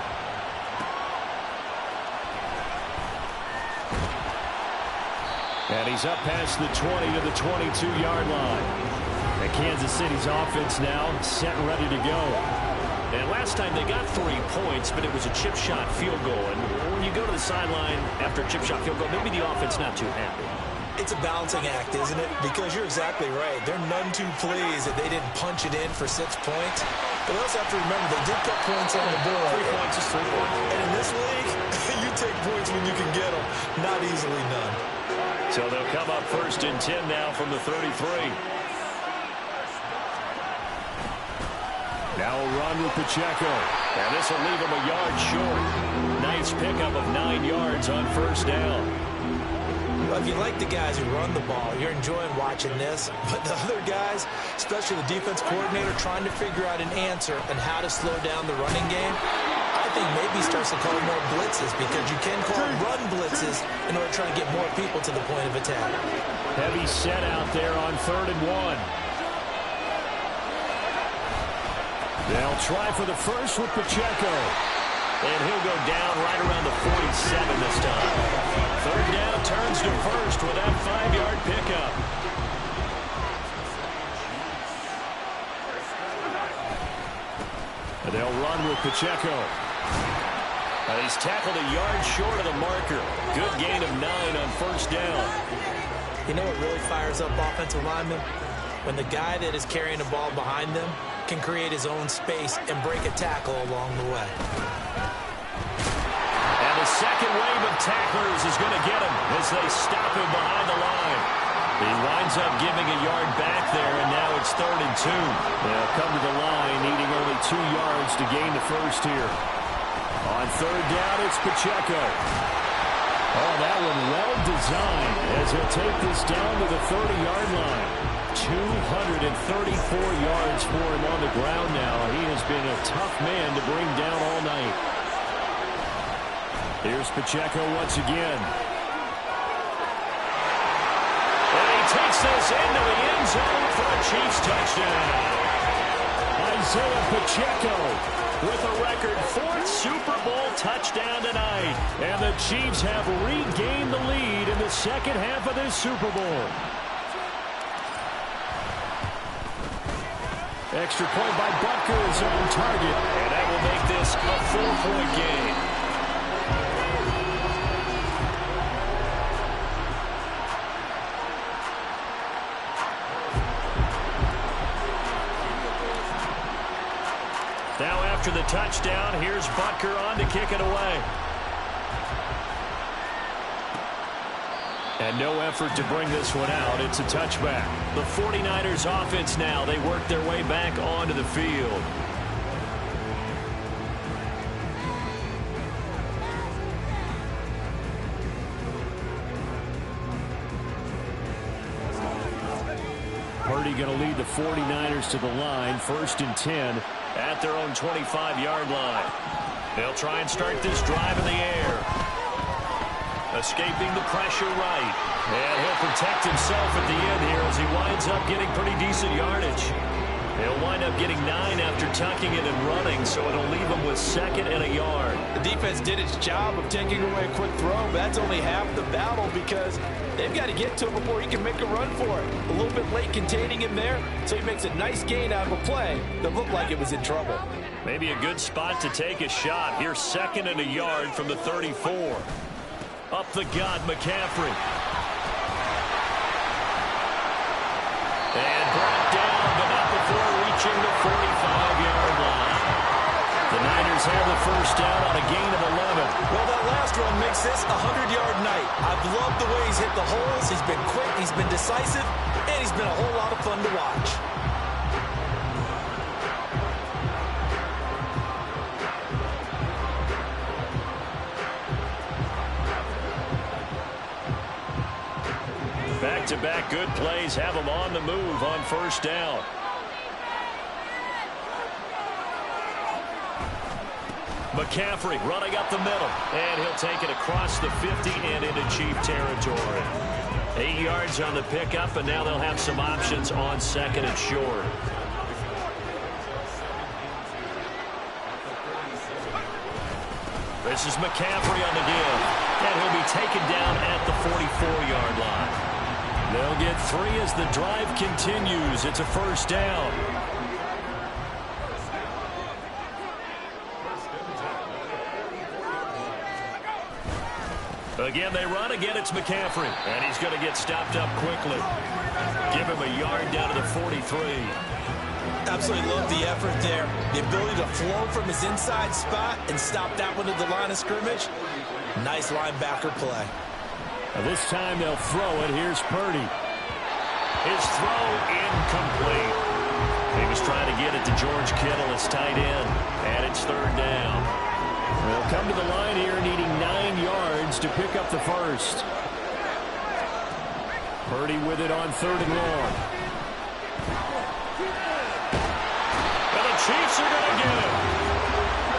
And he's up past the 20 to the 22-yard line. And Kansas City's offense now set and ready to go. And last time they got 3 points, but it was a chip shot field goal. And when you go to the sideline after a chip shot field goal, maybe the offense not too happy. It's a balancing act, isn't it? Because you're exactly right. They're none too pleased that they didn't punch it in for 6 points. But they also have to remember they did put points on the board. 3 points is 3 points. And in this league, you take points when you can get them. Not easily none. So they'll come up first and 10 now from the 33. Now a run with Pacheco. And this will leave him a yard short. Nice pickup of 9 yards on first down. Well, if you like the guys who run the ball, you're enjoying watching this. But the other guys, especially the defense coordinator, trying to figure out an answer on how to slow down the running game, I think maybe starts to call more blitzes, because you can call run blitzes in order to try and get more people to the point of attack. Heavy set out there on 3rd and 1. They'll try for the first with Pacheco. And he'll go down right around the 47 this time. 3rd down, turns to first with that 5-yard pickup. And they'll run with Pacheco. He's tackled a yard short of the marker. Good gain of 9 on 1st down. You know what really fires up offensive linemen? When the guy that is carrying the ball behind them can create his own space and break a tackle along the way. And the second wave of tacklers is going to get him as they stop him behind the line. He winds up giving a yard back there, and now it's 3rd and 2. They'll come to the line, needing only 2 yards to gain the first here. On 3rd down, it's Pacheco. Oh, that one well designed as he'll take this down to the 30-yard line. 234 yards for him on the ground now. He has been a tough man to bring down all night. Here's Pacheco once again. And he takes this into the end zone for a Chiefs touchdown. Isaiah Pacheco With a record 4th Super Bowl touchdown tonight. And the Chiefs have regained the lead in the second half of this Super Bowl. Extra point by Butker is on target. And that will make this a 4-point game. Now after the touchdown, here's Butker on to kick it away. And no effort to bring this one out. It's a touchback. The 49ers offense now. They work their way back onto the field. Purdy going to lead the 49ers to the line. 1st and 10. At their own 25-yard line. They'll try and start this drive in the air. Escaping the pressure right. And he'll protect himself at the end here as he winds up getting pretty decent yardage. They'll wind up getting 9 after tucking it and running, so it'll leave them with 2nd and a yard. The defense did its job of taking away a quick throw, but that's only half the battle because they've got to get to him before he can make a run for it. A little bit late containing him there, so he makes a nice gain out of a play that looked like it was in trouble. Maybe a good spot to take a shot. Here's 2nd and a yard from the 34. Up the gut, McCaffrey. And brought down, but not before reaching the 45-yard line. The Niners have the first down on a gain of 11. Well, that last run makes this a 100-yard night. I've loved the way he's hit the holes. He's been quick, he's been decisive, and he's been a whole lot of fun to watch. Back-to-back good plays have him on the move on 1st down. McCaffrey running up the middle, and he'll take it across the 50 and into Chief territory. 8 yards on the pickup, and now they'll have some options on 2nd and short. This is McCaffrey on the give, and he'll be taken down at the 44-yard line. They'll get 3 as the drive continues. It's a 1st down. Again, they run. Again, it's McCaffrey. And he's going to get stopped up quickly. Give him a yard down to the 43. Absolutely love the effort there. The ability to flow from his inside spot and stop that one at the line of scrimmage. Nice linebacker play. Now this time they'll throw it. Here's Purdy. His throw incomplete. He was trying to get it to George Kittle, his tight end. And it's 3rd down. They'll come to the line here needing 9 yards to pick up the first. Purdy with it on 3rd and long. And the Chiefs are going to get him.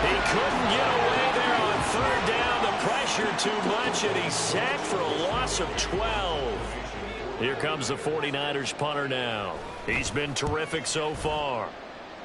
He couldn't get away there on 3rd down. The pressure too much, and he's sacked for a loss of 12. Here comes the 49ers punter now. He's been terrific so far.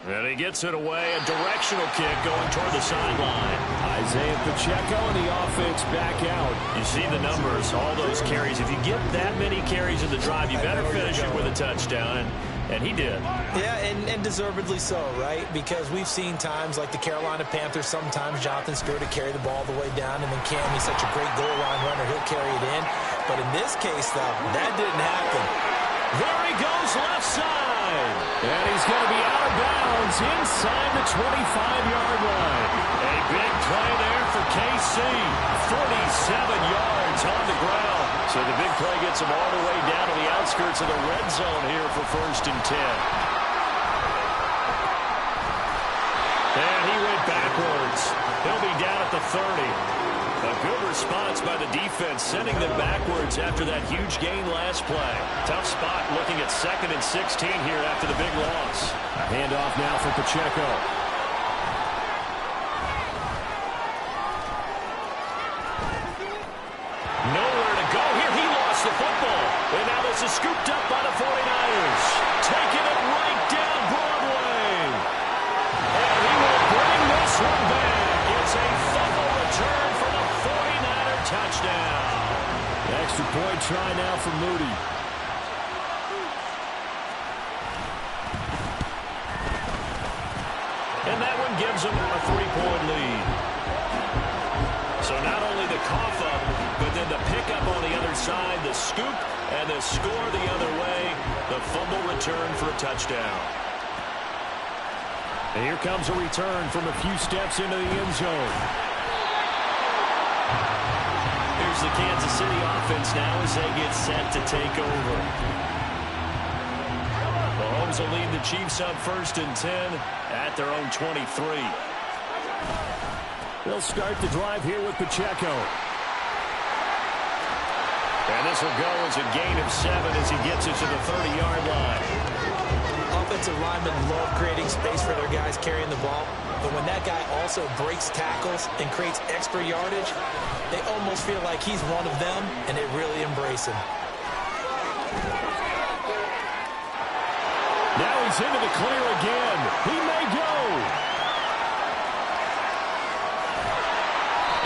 And he gets it away. A directional kick going toward the sideline. Isaiah Pacheco and the offense back out. You see the numbers, all those carries. If you get that many carries in the drive, you better finish it with a touchdown. And he did. Yeah, and deservedly so, right? Because we've seen times like the Carolina Panthers, sometimes Jonathan Stewart to carry the ball all the way down, and then Cam, he's such a great goal line runner, he'll carry it in. But in this case, though, that didn't happen. There he goes, left side. And he's going to be out of bounds inside the 25-yard line. A big play there for KC. 47 yards on the ground. So the big play gets him all the way down to the outskirts of the red zone here for 1st and 10. And he went backwards. He'll be down at the 30. A good response by the defense, sending them backwards after that huge gain last play. Tough spot looking at 2nd and 16 here after the big loss. A handoff now for Pacheco. Nowhere to go here. He lost the football. And now this is scooped up by the 49ers. Taking it right down Broadway. And he will bring this one back. It's a fumble return for the 49er touchdown. Extra point try now for Moody. And that one gives him a 3-point lead. So not only the cough up, but then the pickup on the other side, the scoop, and the score the other way. The fumble return for a touchdown. And here comes a return from a few steps into the end zone. Here's the Kansas City offense now as they get set to take over. Mahomes will lead the Chiefs up 1st and 10 at their own 23. They'll start the drive here with Pacheco. And this will go as a gain of 7 as he gets it to the 30-yard line. Offensive linemen love creating space for their guys carrying the ball, but when that guy also breaks tackles and creates extra yardage, they almost feel like he's one of them, and they really embrace him. Now he's into the clear again. He may go.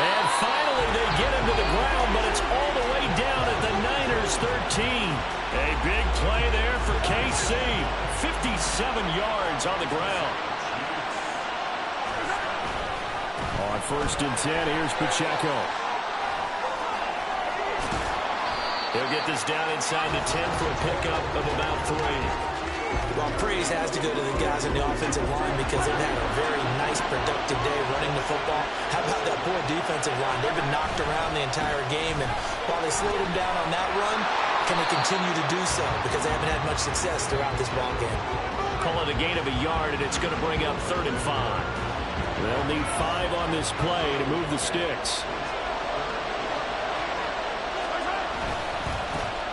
And finally they get him to the ground, but it's all the way down at the Niners' 13. A big play there for KC. 57 yards on the ground. On 1st and 10, here's Pacheco. He'll get this down inside the 10 for a pickup of about 3. Well, praise has to go to the guys in the offensive line because they've had a very nice, productive day running the football. How about that poor defensive line? They've been knocked around the entire game, and while they slowed them down on that run, can they continue to do so? Because they haven't had much success throughout this ball game. Call it a gain of a yard, and it's going to bring up 3rd and 5. They'll need 5 on this play to move the sticks.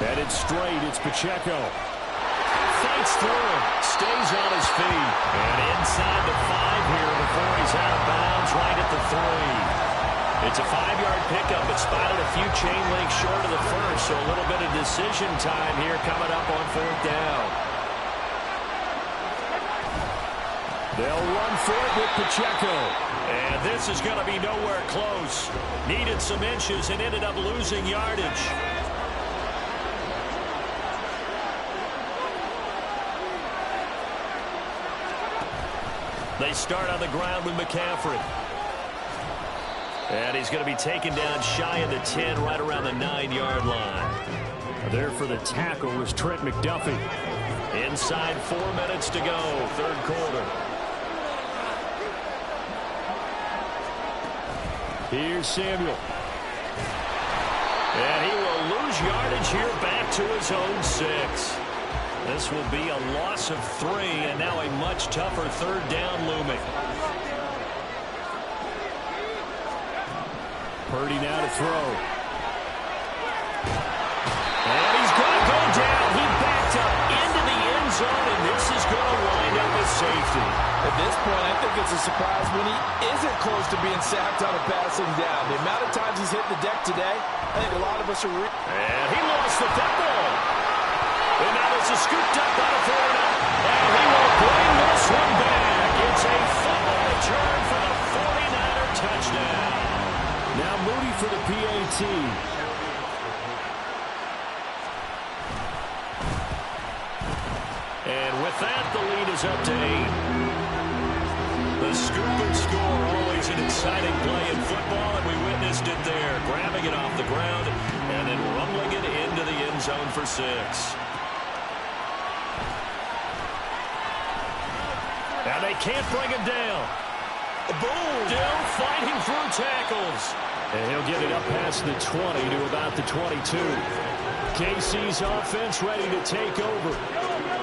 Headed straight, it's Pacheco. Fights through it, stays on his feet. And inside the 5 here before he's out of bounds right at the 3. It's a 5-yard pickup, but spotted a few chain links short of the first, so a little bit of decision time here coming up on 4th down. They'll run for it with Pacheco. And this is going to be nowhere close. Needed some inches and ended up losing yardage. They start on the ground with McCaffrey. And he's going to be taken down shy of the 10, right around the 9-yard line. There for the tackle was Trent McDuffie. Inside 4 minutes to go, 3rd quarter. Here's Samuel. And he will lose yardage here back to his own 6. This will be a loss of 3, and now a much tougher 3rd down looming. Purdy now to throw. And he's going to go down. He backed up into the end zone, and this is going to wind up with safety. At this point, I think it's a surprise when he isn't close to being sacked on a passing down. The amount of times he's hit the deck today, I think a lot of us are... And he lost the football. And now this is scooped up by the 49ers. And he will bring this one back. It's a fumble return for the 49er touchdown. Now Moody for the PAT. And with that, the lead is up to 8. The scoop and score, always an exciting play in football, and we witnessed it there, grabbing it off the ground and then rumbling it into the end zone for 6. Now they can't bring him down. Boom! Still fighting through tackles. And he'll get it up past the 20 to about the 22. KC's offense ready to take over.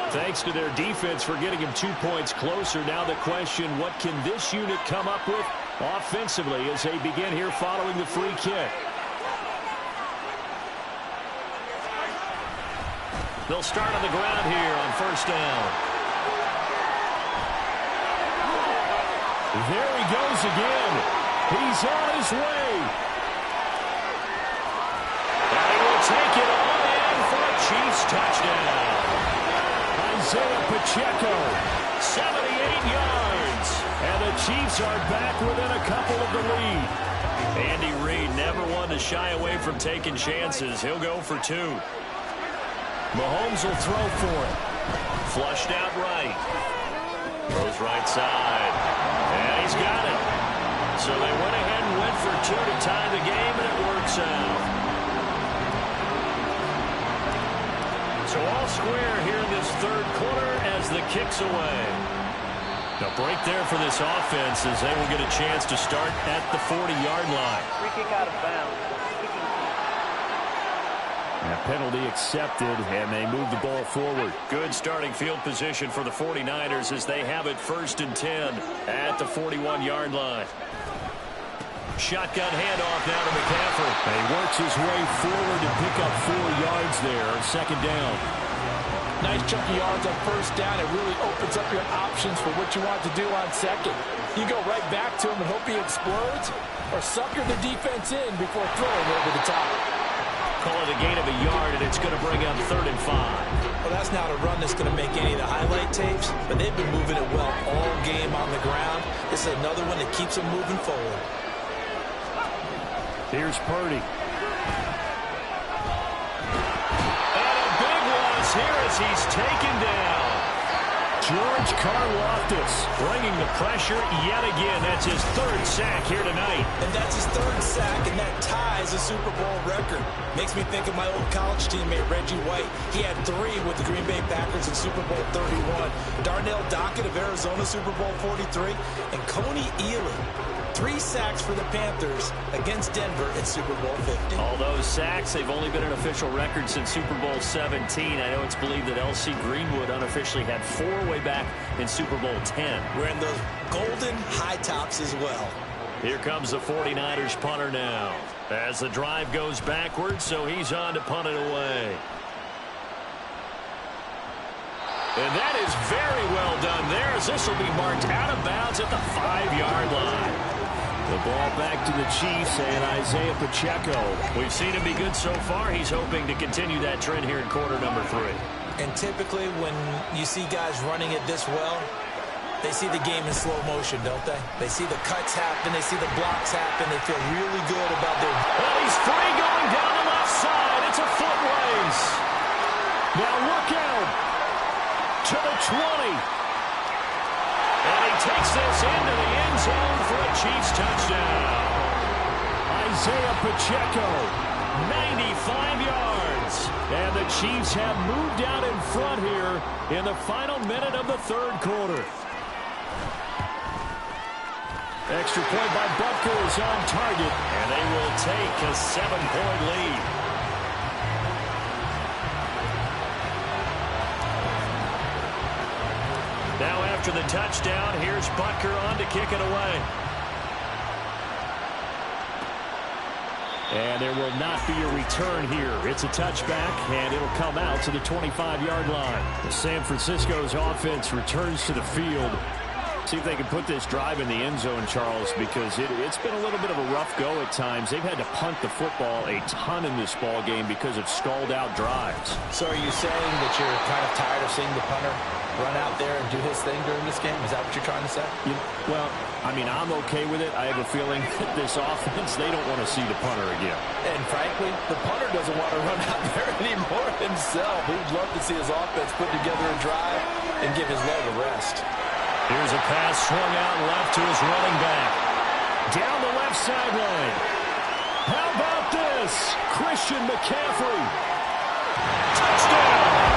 Thanks to their defense for getting him 2 points closer. Now the question, what can this unit come up with offensively as they begin here following the free kick? They'll start on the ground here on first down. There he goes again. He's on his way. And he will take it all in for a Chiefs touchdown. Isaiah Pacheco. 78 yards. And the Chiefs are back within a couple of the lead. Andy Reid never one to shy away from taking chances. He'll go for 2. Mahomes will throw for it. Flushed out right. Throws right side. And he's got it. So they went ahead and went for 2 to tie the game, and it works out. So all square here in this third quarter as the kick's away. A break there for this offense as they will get a chance to start at the 40-yard line. Free kick out of bounds. And a penalty accepted, and they move the ball forward. Good starting field position for the 49ers as they have it 1st and 10 at the 41-yard line. Shotgun handoff now to McCaffrey. And he works his way forward to pick up 4 yards there on 2nd down. Nice chunk of yards on first down. It really opens up your options for what you want to do on second. You go right back to him and hope he explodes, or sucker the defense in before throwing over the top. Call it a gain of a yard, and it's going to bring up 3rd and 5. Well, that's not a run that's going to make any of the highlight tapes, but they've been moving it well all game on the ground. This is another one that keeps them moving forward. Here's Purdy. And a big loss here as he's taken down. George Karlaftis Bringing the pressure yet again. That's his 3rd sack here tonight. And that's his 3rd sack, and that ties a Super Bowl record. Makes me think of my old college teammate, Reggie White. He had 3 with the Green Bay Packers in Super Bowl 31. Darnell Dockett of Arizona, Super Bowl 43. And Coney Ealy. 3 sacks for the Panthers against Denver in Super Bowl 50. All those sacks, they've only been an official record since Super Bowl 17. I know it's believed that L.C. Greenwood unofficially had 4 way back in Super Bowl 10. Wearing those golden high tops as well. Here comes the 49ers punter now. As the drive goes backwards, so he's on to punt it away. And that is very well done there, as this will be marked out of bounds at the 5-yard line. The ball back to the Chiefs and Isaiah Pacheco. We've seen him be good so far. He's hoping to continue that trend here in quarter number 3. And typically when you see guys running it this well, they see the game in slow motion, don't they? They see the cuts happen. They see the blocks happen. They feel really good about their... Well, he's free going down the left side. It's a foot race. Now look out to the 20. And he takes this into the end zone for a Chiefs touchdown. Isaiah Pacheco, 95 yards. And the Chiefs have moved out in front here in the final minute of the 3rd quarter. Extra point by Butker is on target. And they will take a 7-point lead. Now after the touchdown, here's Butker on to kick it away. And there will not be a return here. It's a touchback, and it'll come out to the 25-yard line. San Francisco's offense returns to the field. See if they can put this drive in the end zone, Charles, because it's been a little bit of a rough go at times. They've had to punt the football a ton in this ball game because of stalled-out drives. So are you saying that you're kind of tired of seeing the punter run out there and do his thing during this game? Is that what you're trying to say? Well, I mean, I'm okay with it. I have a feeling that this offense, they don't want to see the punter again. And frankly, the punter doesn't want to run out there anymore himself. He'd love to see his offense put together a drive and give his leg a rest. Here's a pass swung out left to his running back. Down the left sideline. How about this? Christian McCaffrey. Touchdown!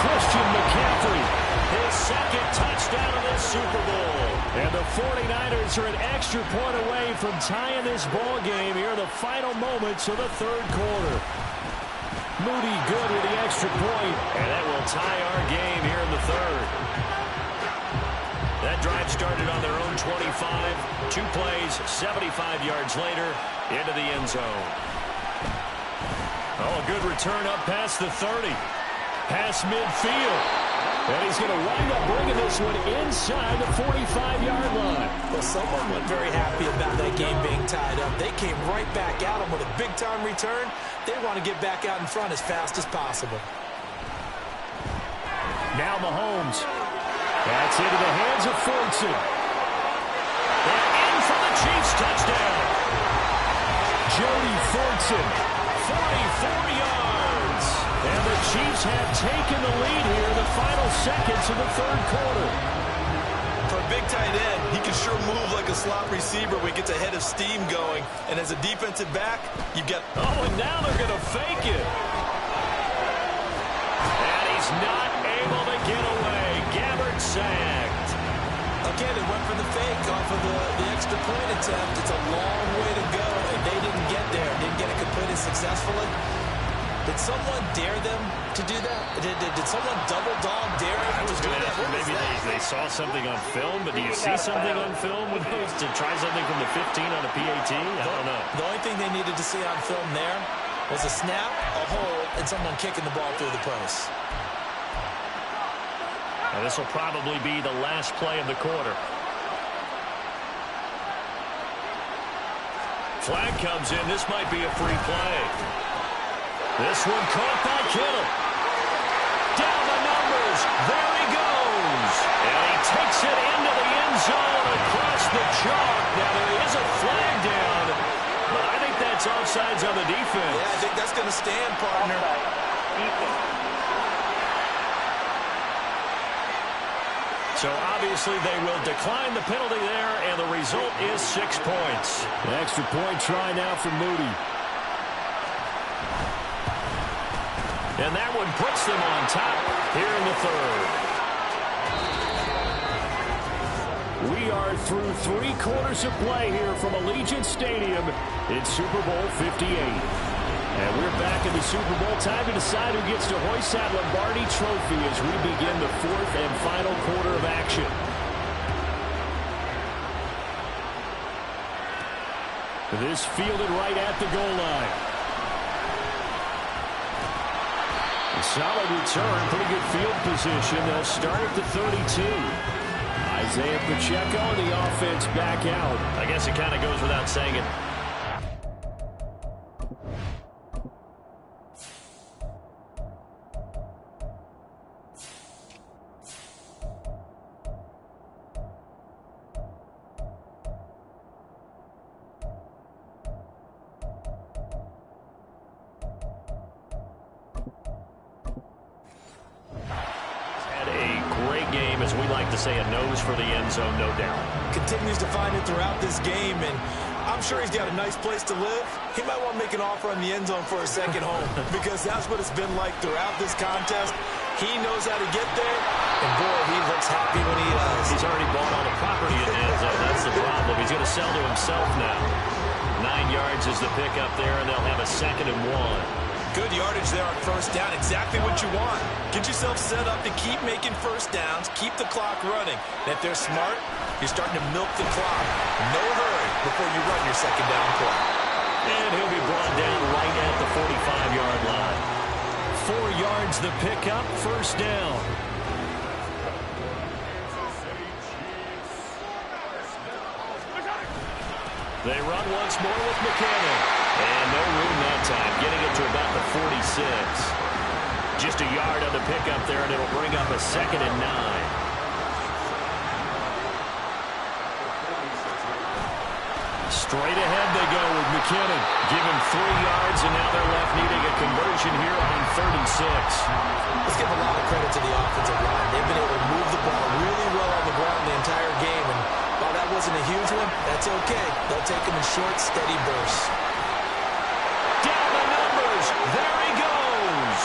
Christian McCaffrey. His second touchdown of this Super Bowl. And the 49ers are an extra point away from tying this ball game here in the final moments of the third quarter. Moody good with the extra point, and that will tie our game here in the third. That drive started on their own 25. 2 plays, 75 yards later, into the end zone. Oh, a good return up past the 30. Past midfield. And he's going to wind up bringing this one inside the 45-yard line. Well, someone wasn't very happy about that game being tied up. They came right back at him with a big-time return. They want to get back out in front as fast as possible. Now Mahomes. That's into the hands of Fortson. They're in for the Chiefs touchdown. Jody Fortson, 44 yards. And the Chiefs have taken the lead here in the final seconds of the third quarter. For a big tight end, he can sure move like a slot receiver when he gets a head of steam going. And as a defensive back, you've got... Oh, and now they're going to fake it. And he's not able to get away. Gabbert sacked. Okay, they went for the fake off of the extra point attempt. It's a long way to go, and they didn't get there. Didn't get it completed successfully. Did someone dare them to do that? Did someone double dog dare them I was to do going to that? ask, maybe they saw something on film, but do you see something on film with those to try something from the 15 on a PAT? I don't know. The only thing they needed to see on film there was a snap, a hold, and someone kicking the ball through the post. And this will probably be the last play of the quarter. Flag comes in. This might be a free play. This one caught by Kittle. Down the numbers. There he goes. And he takes it into the end zone across the chalk. Now there is a flag down, but I think that's offsides on the defense. Yeah, I think that's going to stand, partner. So obviously they will decline the penalty there, and the result is 6 points. An extra point try now for Moody. And that one puts them on top here in the third. We are through 3 quarters of play here from Allegiant Stadium. It's Super Bowl 58. And we're back in the Super Bowl. Time to decide who gets to hoist that Lombardi Trophy as we begin the 4th and final quarter of action. This fielded right at the goal line. A solid return, pretty good field position. They'll start at the 32. Isaiah Pacheco and the offense back out. I guess it kind of goes without saying it. Say a nose for the end zone, no doubt. Continues to find it throughout this game, and I'm sure he's got a nice place to live. He might want to make an offer on the end zone for a second home because that's what it's been like throughout this contest. He knows how to get there, and boy, he looks happy when he does. He's already bought all the property in the end zone. That's the problem. He's going to sell to himself now. 9 yards is the pickup there, and they'll have a 2nd and 1. Good yardage there on first down. Exactly what you want. Get yourself set up to keep making first downs. Keep the clock running. And if they're smart, you're starting to milk the clock. No hurry before you run your 2nd down play. And he'll be brought down right at the 45-yard line. 4 yards the pickup, first down. They run once more with McKinnon. And no room that time, getting it to about the 46. Just a yard on the pickup there, and it'll bring up a 2nd and 9. Straight ahead they go with McKinnon. Give him 3 yards, and now they're left needing a conversion here on 3rd and 6. Let's give a lot of credit to the offensive line. They've been able to move the ball really well on the ground the entire game, and while that wasn't a huge one, that's okay. They'll take them in short, steady bursts. Down the numbers. There he goes.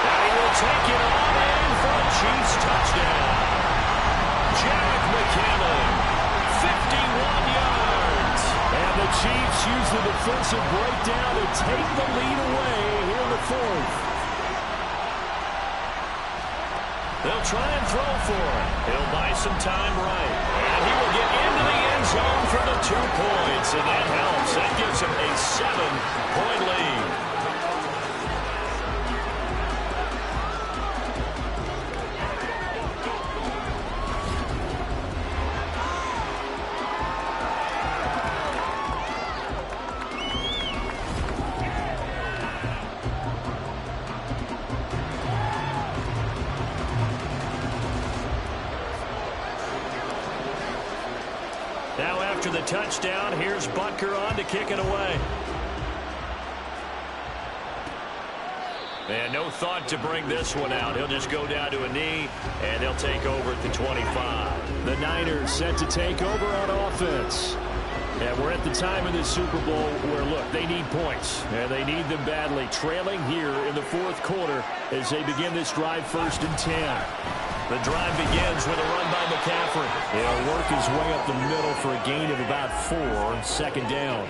And he will take it on in for a Chiefs touchdown. Jerick McKinnon, 51 yards. And the Chiefs use the defensive breakdown to take the lead away here in the 4th. They'll try and throw for it. He'll buy some time right. And he will get into the end zone for the 2 points. And that helps. That gives him a 7-point lead. After the touchdown, here's Butker on to kick it away. And no thought to bring this one out. He'll just go down to a knee, and they'll take over at the 25. The Niners set to take over on offense. And we're at the time in the Super Bowl where, look, they need points, and they need them badly. Trailing here in the 4th quarter as they begin this drive 1st and 10. The drive begins with a run by McCaffrey. He'll work his way up the middle for a gain of about 4, 2nd down.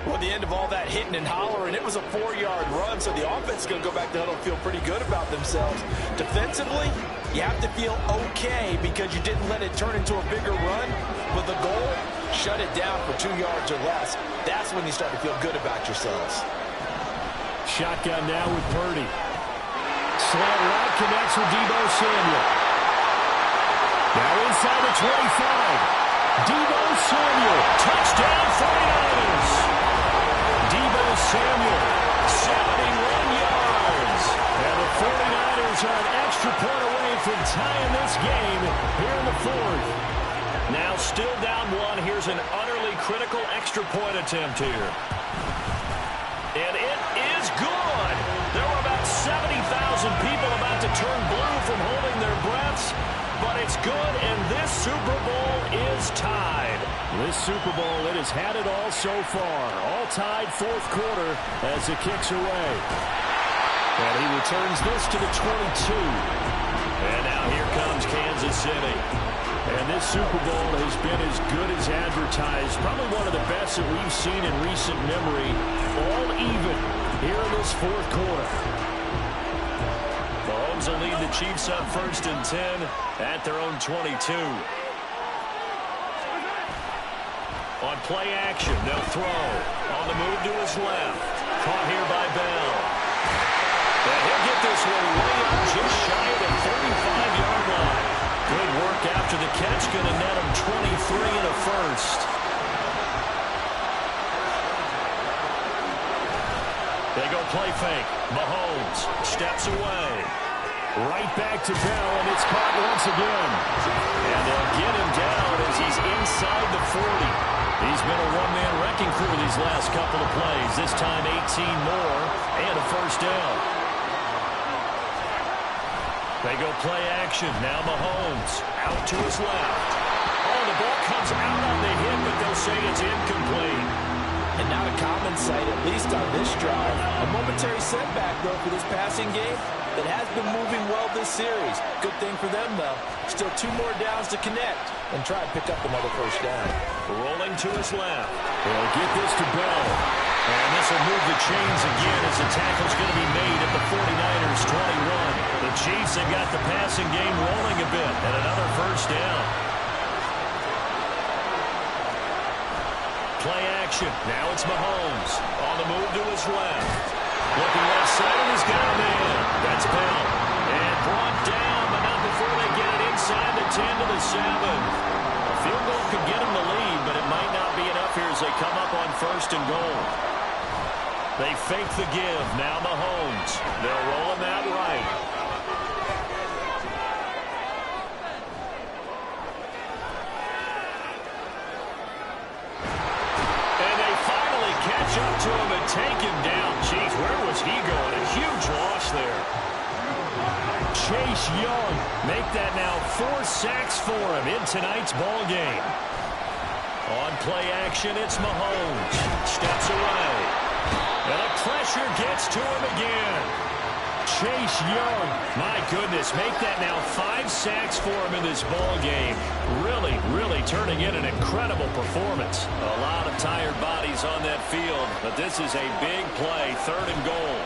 Well, at the end of all that hitting and hollering, it was a 4-yard run, so the offense is going to go back to huddle and feel pretty good about themselves. Defensively, you have to feel okay because you didn't let it turn into a bigger run. With the goal, shut it down for 2 yards or less. That's when you start to feel good about yourselves. Shotgun now with Purdy. Slant right connects with Deebo Samuel. Now inside the 25. Deebo Samuel. Touchdown 49ers. Deebo Samuel, 71 yards. And the 49ers are an extra point away from tying this game here in the 4th. Now still down 1. Here's an utterly critical extra point attempt here. And it is good. There were about 70,000 people about to turn blue from holding their breaths. But it's good, and this Super Bowl is tied. This Super Bowl, it has had it all so far. All tied 4th quarter as it kicks away. And he returns this to the 22. And now here comes Kansas City. And this Super Bowl has been as good as advertised. Probably one of the best that we've seen in recent memory. All even here in this 4th quarter. Mahomes will lead the Chiefs up 1st and 10 at their own 22. On play action, they'll throw. On the move to his left. Caught here by Bell. And he'll get this one way up just shy of the 35-yard line. Good work after the catch. Going to net him 23 and a first. They go play fake. Mahomes steps away. Right back to Bell, and it's caught once again. And they'll get him down as he's inside the 40. He's been a one-man wrecking crew these last couple of plays. This time 18 more and a first down. They go play action. Now Mahomes out to his left. Oh, the ball comes out on the hit, but they'll say it's incomplete. And not a common sight, at least on this drive. A momentary setback, though, for this passing game that has been moving well this series. Good thing for them, though. Still 2 more downs to connect and try and pick up another first down. Rolling to his left. They'll get this to Bell. And this will move the chains again as the tackle's going to be made at the 49ers' 21. The Chiefs have got the passing game rolling a bit and another first down. Play action. Now it's Mahomes. On the move to his left. Looking left side, and he's got a man. That's Bell. And brought down, but not before they get it inside the 10 to the 7. A field goal could get him the lead, but it might not be first and goal. They fake the give. Now Mahomes. They'll roll him out right. And they finally catch up to him and take him down. Jeez, where was he going? A huge loss there. Chase Young make that now 4 sacks for him in tonight's ball game. On play action, it's Mahomes. Steps away. And the pressure gets to him again. Chase Young, my goodness, make that now 5 sacks for him in this ball game. Really, really turning in an incredible performance. A lot of tired bodies on that field, but this is a big play, 3rd and goal.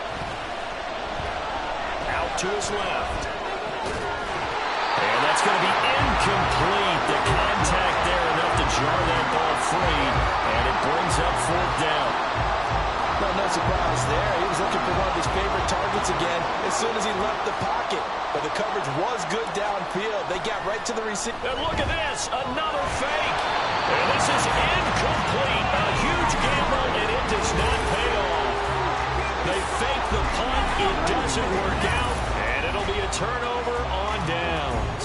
Out to his left. And that's going to be incomplete. The contact there enough to jar that ball free, and it brings up 4th down. Well, no surprise there. He was looking for one of his favorite targets again as soon as he left the pocket. But the coverage was good downfield. They got right to the receiver. And look at this, another fake. And this is incomplete. A huge gamble, and it does not pay off. They fake the punt. It doesn't work out, and it'll be a turnover on downs.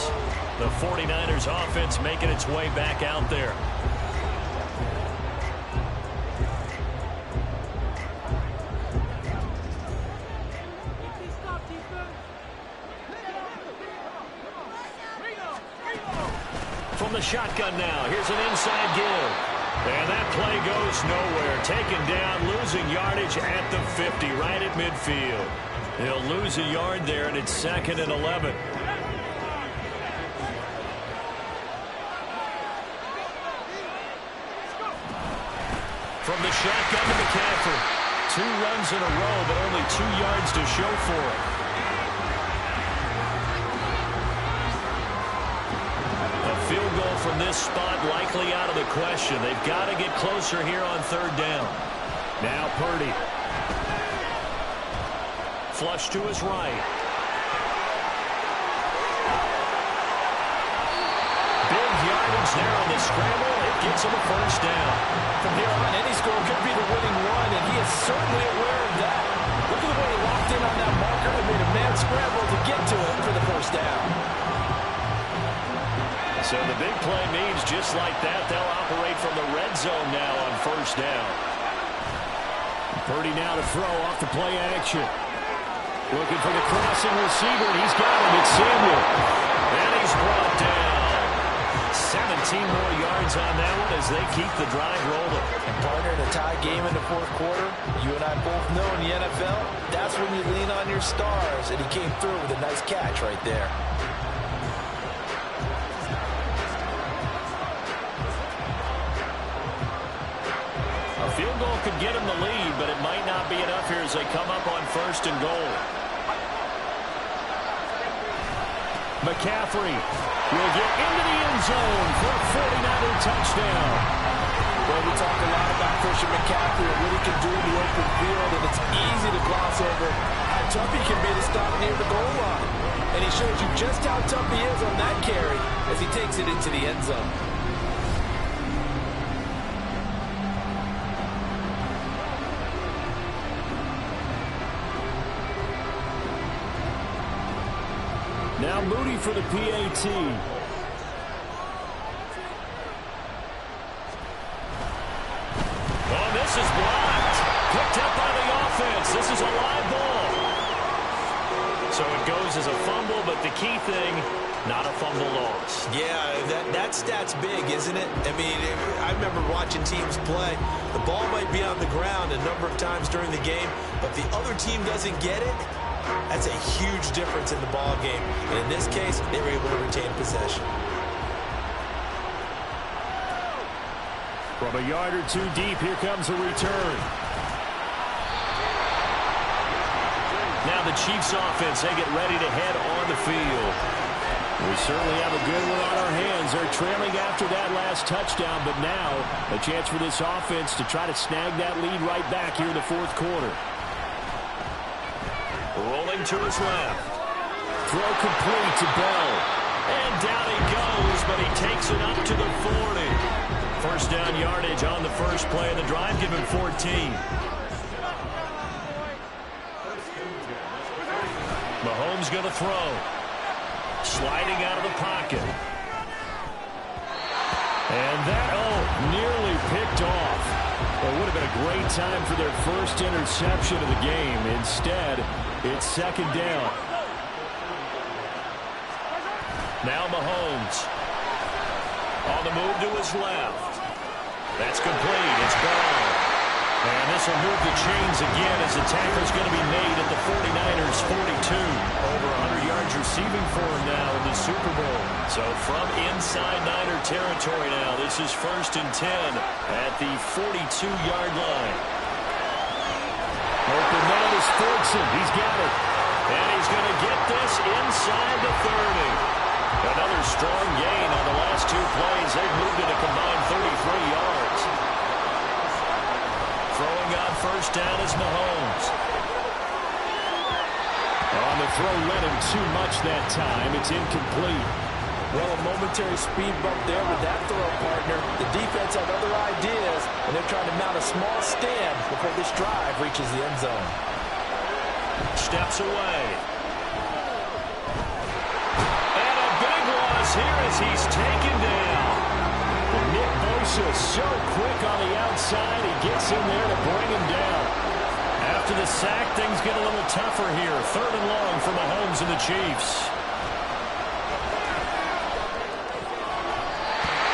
The 49ers offense making its way back out there. From the shotgun now, here's an inside give. And that play goes nowhere. Taken down, losing yardage at the 50, right at midfield. He'll lose a yard there, and it's 2nd and 11. From the shotgun to McCaffrey. 2 runs in a row, but only 2 yards to show for it. A field goal from this spot likely out of the question. They've got to get closer here on 3rd down. Now Purdy. Flush to his right. Big yardage there on the scramble. It gets him a 1st down. From here on, any score could be the winning one, and he is certainly aware of that. Look at the way he locked in on that marker and made a man scramble to get to it for the 1st down. So the big play means just like that, they'll operate from the red zone now on 1st down. Purdy now to throw off the play action. Looking for the crossing receiver, and he's got him. It's Samuel. And he's brought down. 17 more yards on that one as they keep the drive rolling. And partner, in a tie game in the 4th quarter, you and I both know in the NFL, that's when you lean on your stars, and he came through with a nice catch right there. A field goal could get him the lead, but it might not be enough here as they come up on 1st and goal. McCaffrey will get into the end zone for a 49er touchdown. Well, we talk a lot about Christian McCaffrey and what he can do in the open field, and it's easy to gloss over how tough he can be to stop near the goal line. And he shows you just how tough he is on that carry as he takes it into the end zone. Now Moody for the PAT. Oh, this is blocked. Picked up by the offense. This is a live ball. So it goes as a fumble, but the key thing, not a fumble loss. Yeah, that stat's big, isn't it? I mean, I remember watching teams play. The ball might be on the ground a number of times during the game, but the other team doesn't get it. That's a huge difference in the ball game. And in this case, they were able to retain possession. From a yard or 2 deep, here comes a return. Now the Chiefs offense, they get ready to head on the field. We certainly have a good one on our hands. They're trailing after that last touchdown, but now a chance for this offense to try to snag that lead right back here in the 4th quarter. Rolling to his left. Throw complete to Bell. And down he goes, but he takes it up to the 40. 1st down yardage on the first play of the drive. Give him 14. Mahomes going to throw. Sliding out of the pocket. And that, nearly picked off. It would have been a great time for their first interception of the game. Instead, it's second down. Now Mahomes. On the move to his left. That's complete. It's gone. And this will move the chains again as the tackle's going to be made at the 49ers 42. Over 100 yards receiving for him now in the Super Bowl. So from inside Niner territory now, this is 1st and 10 at the 42-yard line. Open man is Ferguson. He's got it. And he's going to get this inside the 30. Another strong gain on the last two plays. They've moved it a combined 33 yards. Throwing on first down is Mahomes. On the throw, led him too much that time. It's incomplete. Well, a momentary speed bump there with that throw, partner. The defense had other ideas, and they're trying to mount a small stand before this drive reaches the end zone. Steps away. And a big loss here as he's taken down. Nick Bosa so quick on the outside. He gets in there to bring him down. After the sack, things get a little tougher here. 3rd and long for Mahomes and the Chiefs.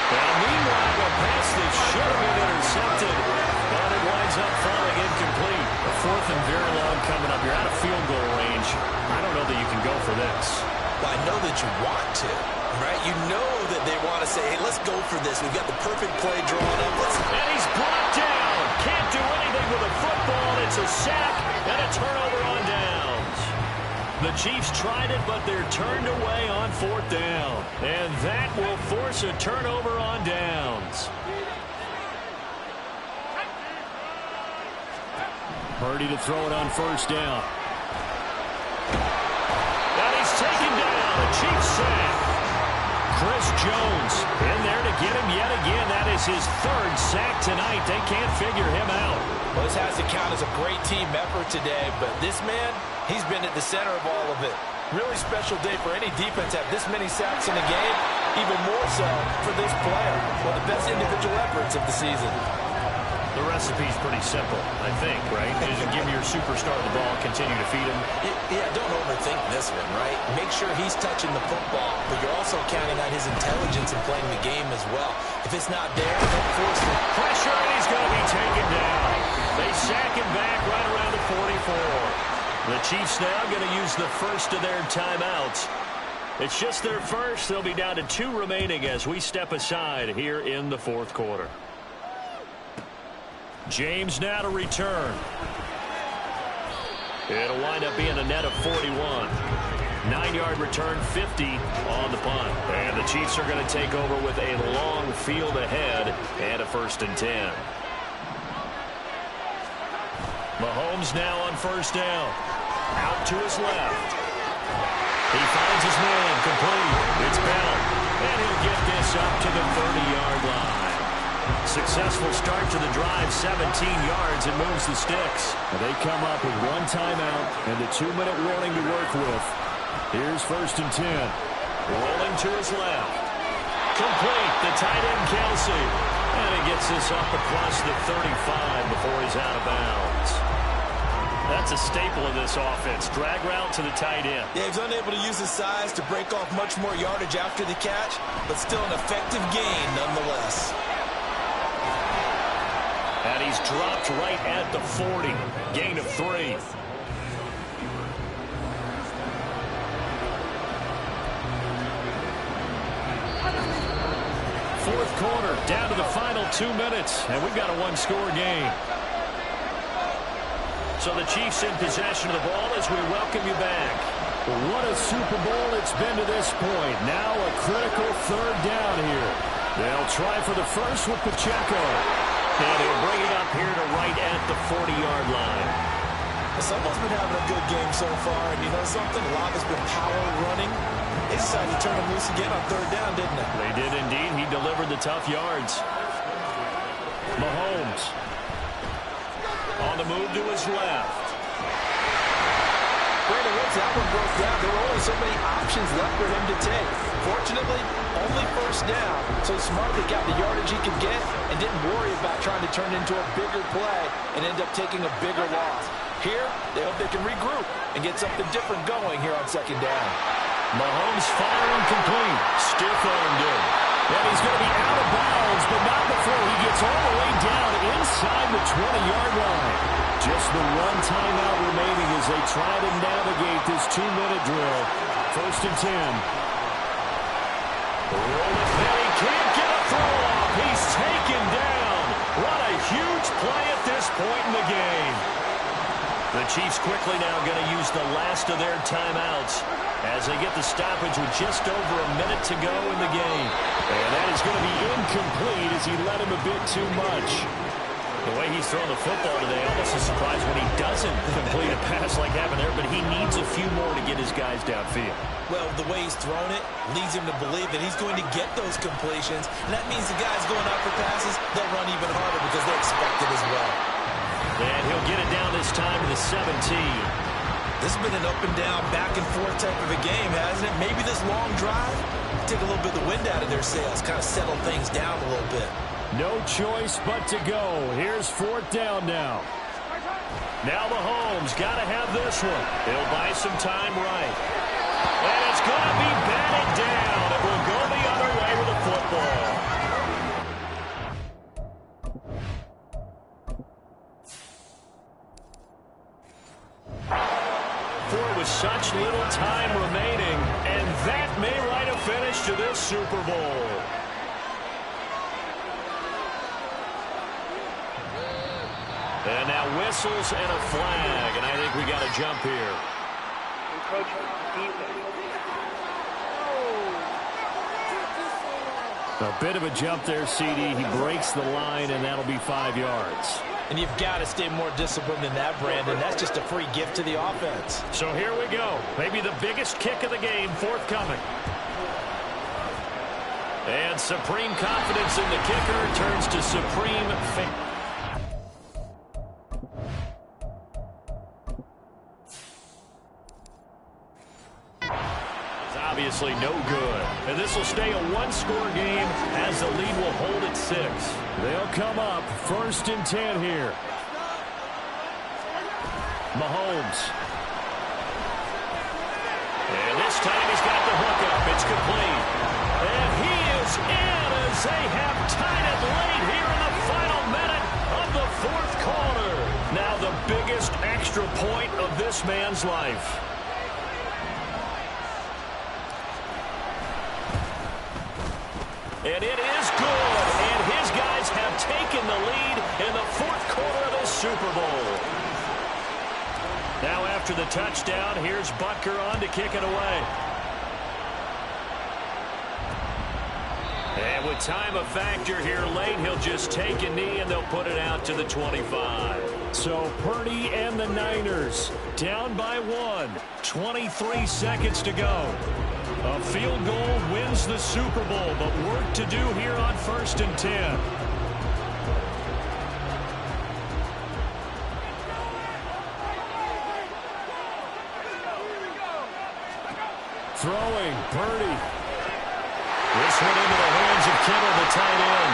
Now, meanwhile, a pass that should have been intercepted, but it winds up falling incomplete. A 4th and very long coming up. You're out of field goal range. I don't know that you can go for this. Well, I know that you want to, right? You know that they want to say, hey, let's go for this. We've got the perfect play drawn up. And he's brought down. Can't do anything with a football. It's a sack and a turnover on downs. The Chiefs tried it, but they're turned away on 4th down. And that will force a turnover on downs. Purdy to throw it on first down. And he's taken down. A Chiefs sack. Chris Jones in there to get him yet again. That is his 3rd sack tonight. They can't figure him out. Well, this has to count as a great team effort today, but this man, he's been at the center of all of it. Really special day for any defense to have this many sacks in a game, even more so for this player. One of the best individual efforts of the season. The recipe's pretty simple, I think, right? Is give your superstar the ball, continue to feed him. Yeah, don't overthink this one, right? Make sure he's touching the football, but you're also counting on his intelligence in playing the game as well. If it's not there, don't force it. Pressure, and he's going to be taken down. They sack him back right around the 44. The Chiefs now going to use the first of their timeouts. It's just their first. They'll be down to 2 remaining as we step aside here in the 4th quarter. James now to return. It'll wind up being a net of 41. 9-yard return, 50 on the punt. And the Chiefs are going to take over with a long field ahead and a 1st and 10. Mahomes now on first down. Out to his left. He finds his man, complete. It's Bell. And he'll get this up to the 30-yard line. Successful start to the drive, 17 yards, and moves the sticks. They come up with 1 timeout and the 2-minute warning to work with. Here's 1st and 10. Rolling to his left. Complete, the tight end Kelsey. And he gets this up across the 35 before he's out of bounds. That's a staple of this offense. Drag route to the tight end. Yeah, he's unable to use his size to break off much more yardage after the catch, but still an effective gain nonetheless. And he's dropped right at the 40. Gain of 3. Fourth quarter, down to the final 2 minutes, and we've got a 1-score game. So the Chiefs in possession of the ball as we welcome you back. Well, what a Super Bowl it's been to this point. Now a critical 3rd down here. They'll try for the first with Pacheco. And he'll bring it up here to right at the 40-yard line. Someone's been having a good game so far, and you know something? A lot has been power running. They decided to turn him loose again on 3rd down, didn't they? They did indeed. He delivered the tough yards. Mahomes. On the move to his left. Brandon, once that one broke down, there were only so many options left for him to take. Fortunately, only first down, so he smartly got the yardage he could get and didn't worry about trying to turn it into a bigger play and end up taking a bigger loss. Here, they hope they can regroup and get something different going here on second down. Mahomes firing complete. Stiff-armed him. And he's going to be out of bounds, but not before he gets all the way down inside the 20-yard line. Just the one timeout remaining as they try to navigate this 2-minute drill. First and 10. He can't get a throw off. He's taken down. What a huge play at this point in the game. The Chiefs quickly now going to use the last of their timeouts as they get the stoppage with just over a minute to go in the game. And that is going to be incomplete as he led him a bit too much. The way he's thrown the football today, almost a surprise when he doesn't complete a pass like happened there, but he needs a few more to get his guys downfield. Well, the way he's thrown it leads him to believe that he's going to get those completions, and that means the guys going out for passes, they'll run even harder because they expect it as well. And he'll get it down this time to the 17. This has been an up-and-down, back-and-forth type of a game, hasn't it? Maybe this long drive take a little bit of the wind out of their sails, kind of settle things down a little bit. No choice but to go. Here's fourth down now. Now Mahomes got to have this one. He'll buy some time right. And it's going to be batted down. It will go the other way with the football. With such little time remaining, and that may write a finish to this Super Bowl. And now whistles and a flag, and I think we got a jump here. A bit of a jump there, CD. He breaks the line, and that'll be 5 yards. And you've got to stay more disciplined than that, Brandon. That's just a free gift to the offense. So here we go. Maybe the biggest kick of the game forthcoming. And supreme confidence in the kicker turns to supreme faith. Obviously no good. And this will stay a one-score game as the lead will hold at 6. They'll come up first and 10 here. Mahomes. And this time he's got the hook up. It's complete. And he is in as they have tied it late here in the final minute of the fourth quarter. Now the biggest extra point of this man's life. And it is good, and his guys have taken the lead in the fourth quarter of this Super Bowl. Now after the touchdown, here's Butker on to kick it away. And with time a factor here late, he'll just take a knee, and they'll put it out to the 25. So Purdy and the Niners down by 1. 23 seconds to go. A field goal wins the Super Bowl, but work to do here on first and 10. Throwing, Purdy. This went into the hands of Kittle, the tight end.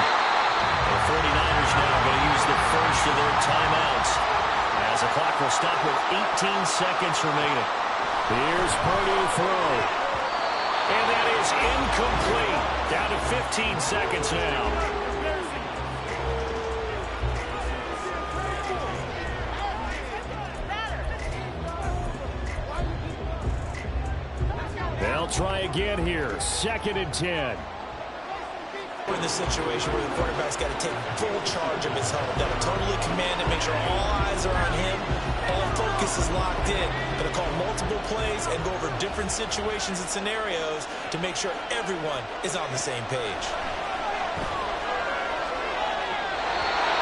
The 49ers now going to use the first of their timeouts as the clock will stop with 18 seconds remaining. Here's Purdy to throw. And that is incomplete. Down to 15 seconds now. They'll try again here. Second and 10. We're in the situation where the quarterback's got to take full charge of his huddle. Got to totally command it, make sure all eyes are on him. All focus is locked in. Going to call multiple plays and go over different situations and scenarios to make sure everyone is on the same page.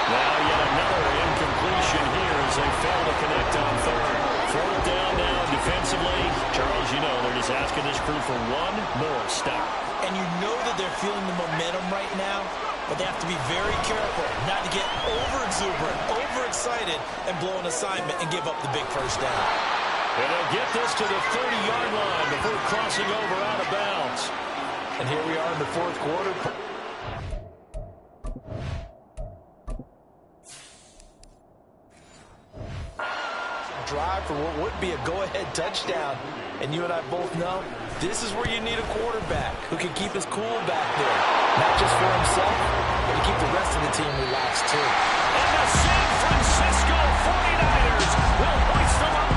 Now yet another incompletion here as they fail to connect on third. Fourth down now defensively. Charles, you know they're just asking this crew for one more stop. And you know that they're feeling the momentum right now. but they have to be very careful not to get over-exuberant, overexcited, and blow an assignment and give up the big first down. And they'll get this to the 30-yard line before crossing over out of bounds. And here we are in the fourth quarter. Drive for what would be a go-ahead touchdown. And you and I both know this is where you need a quarterback who can keep his cool back there. Not just for himself, but to keep the rest of the team relaxed too. And the San Francisco 49ers will hoist them up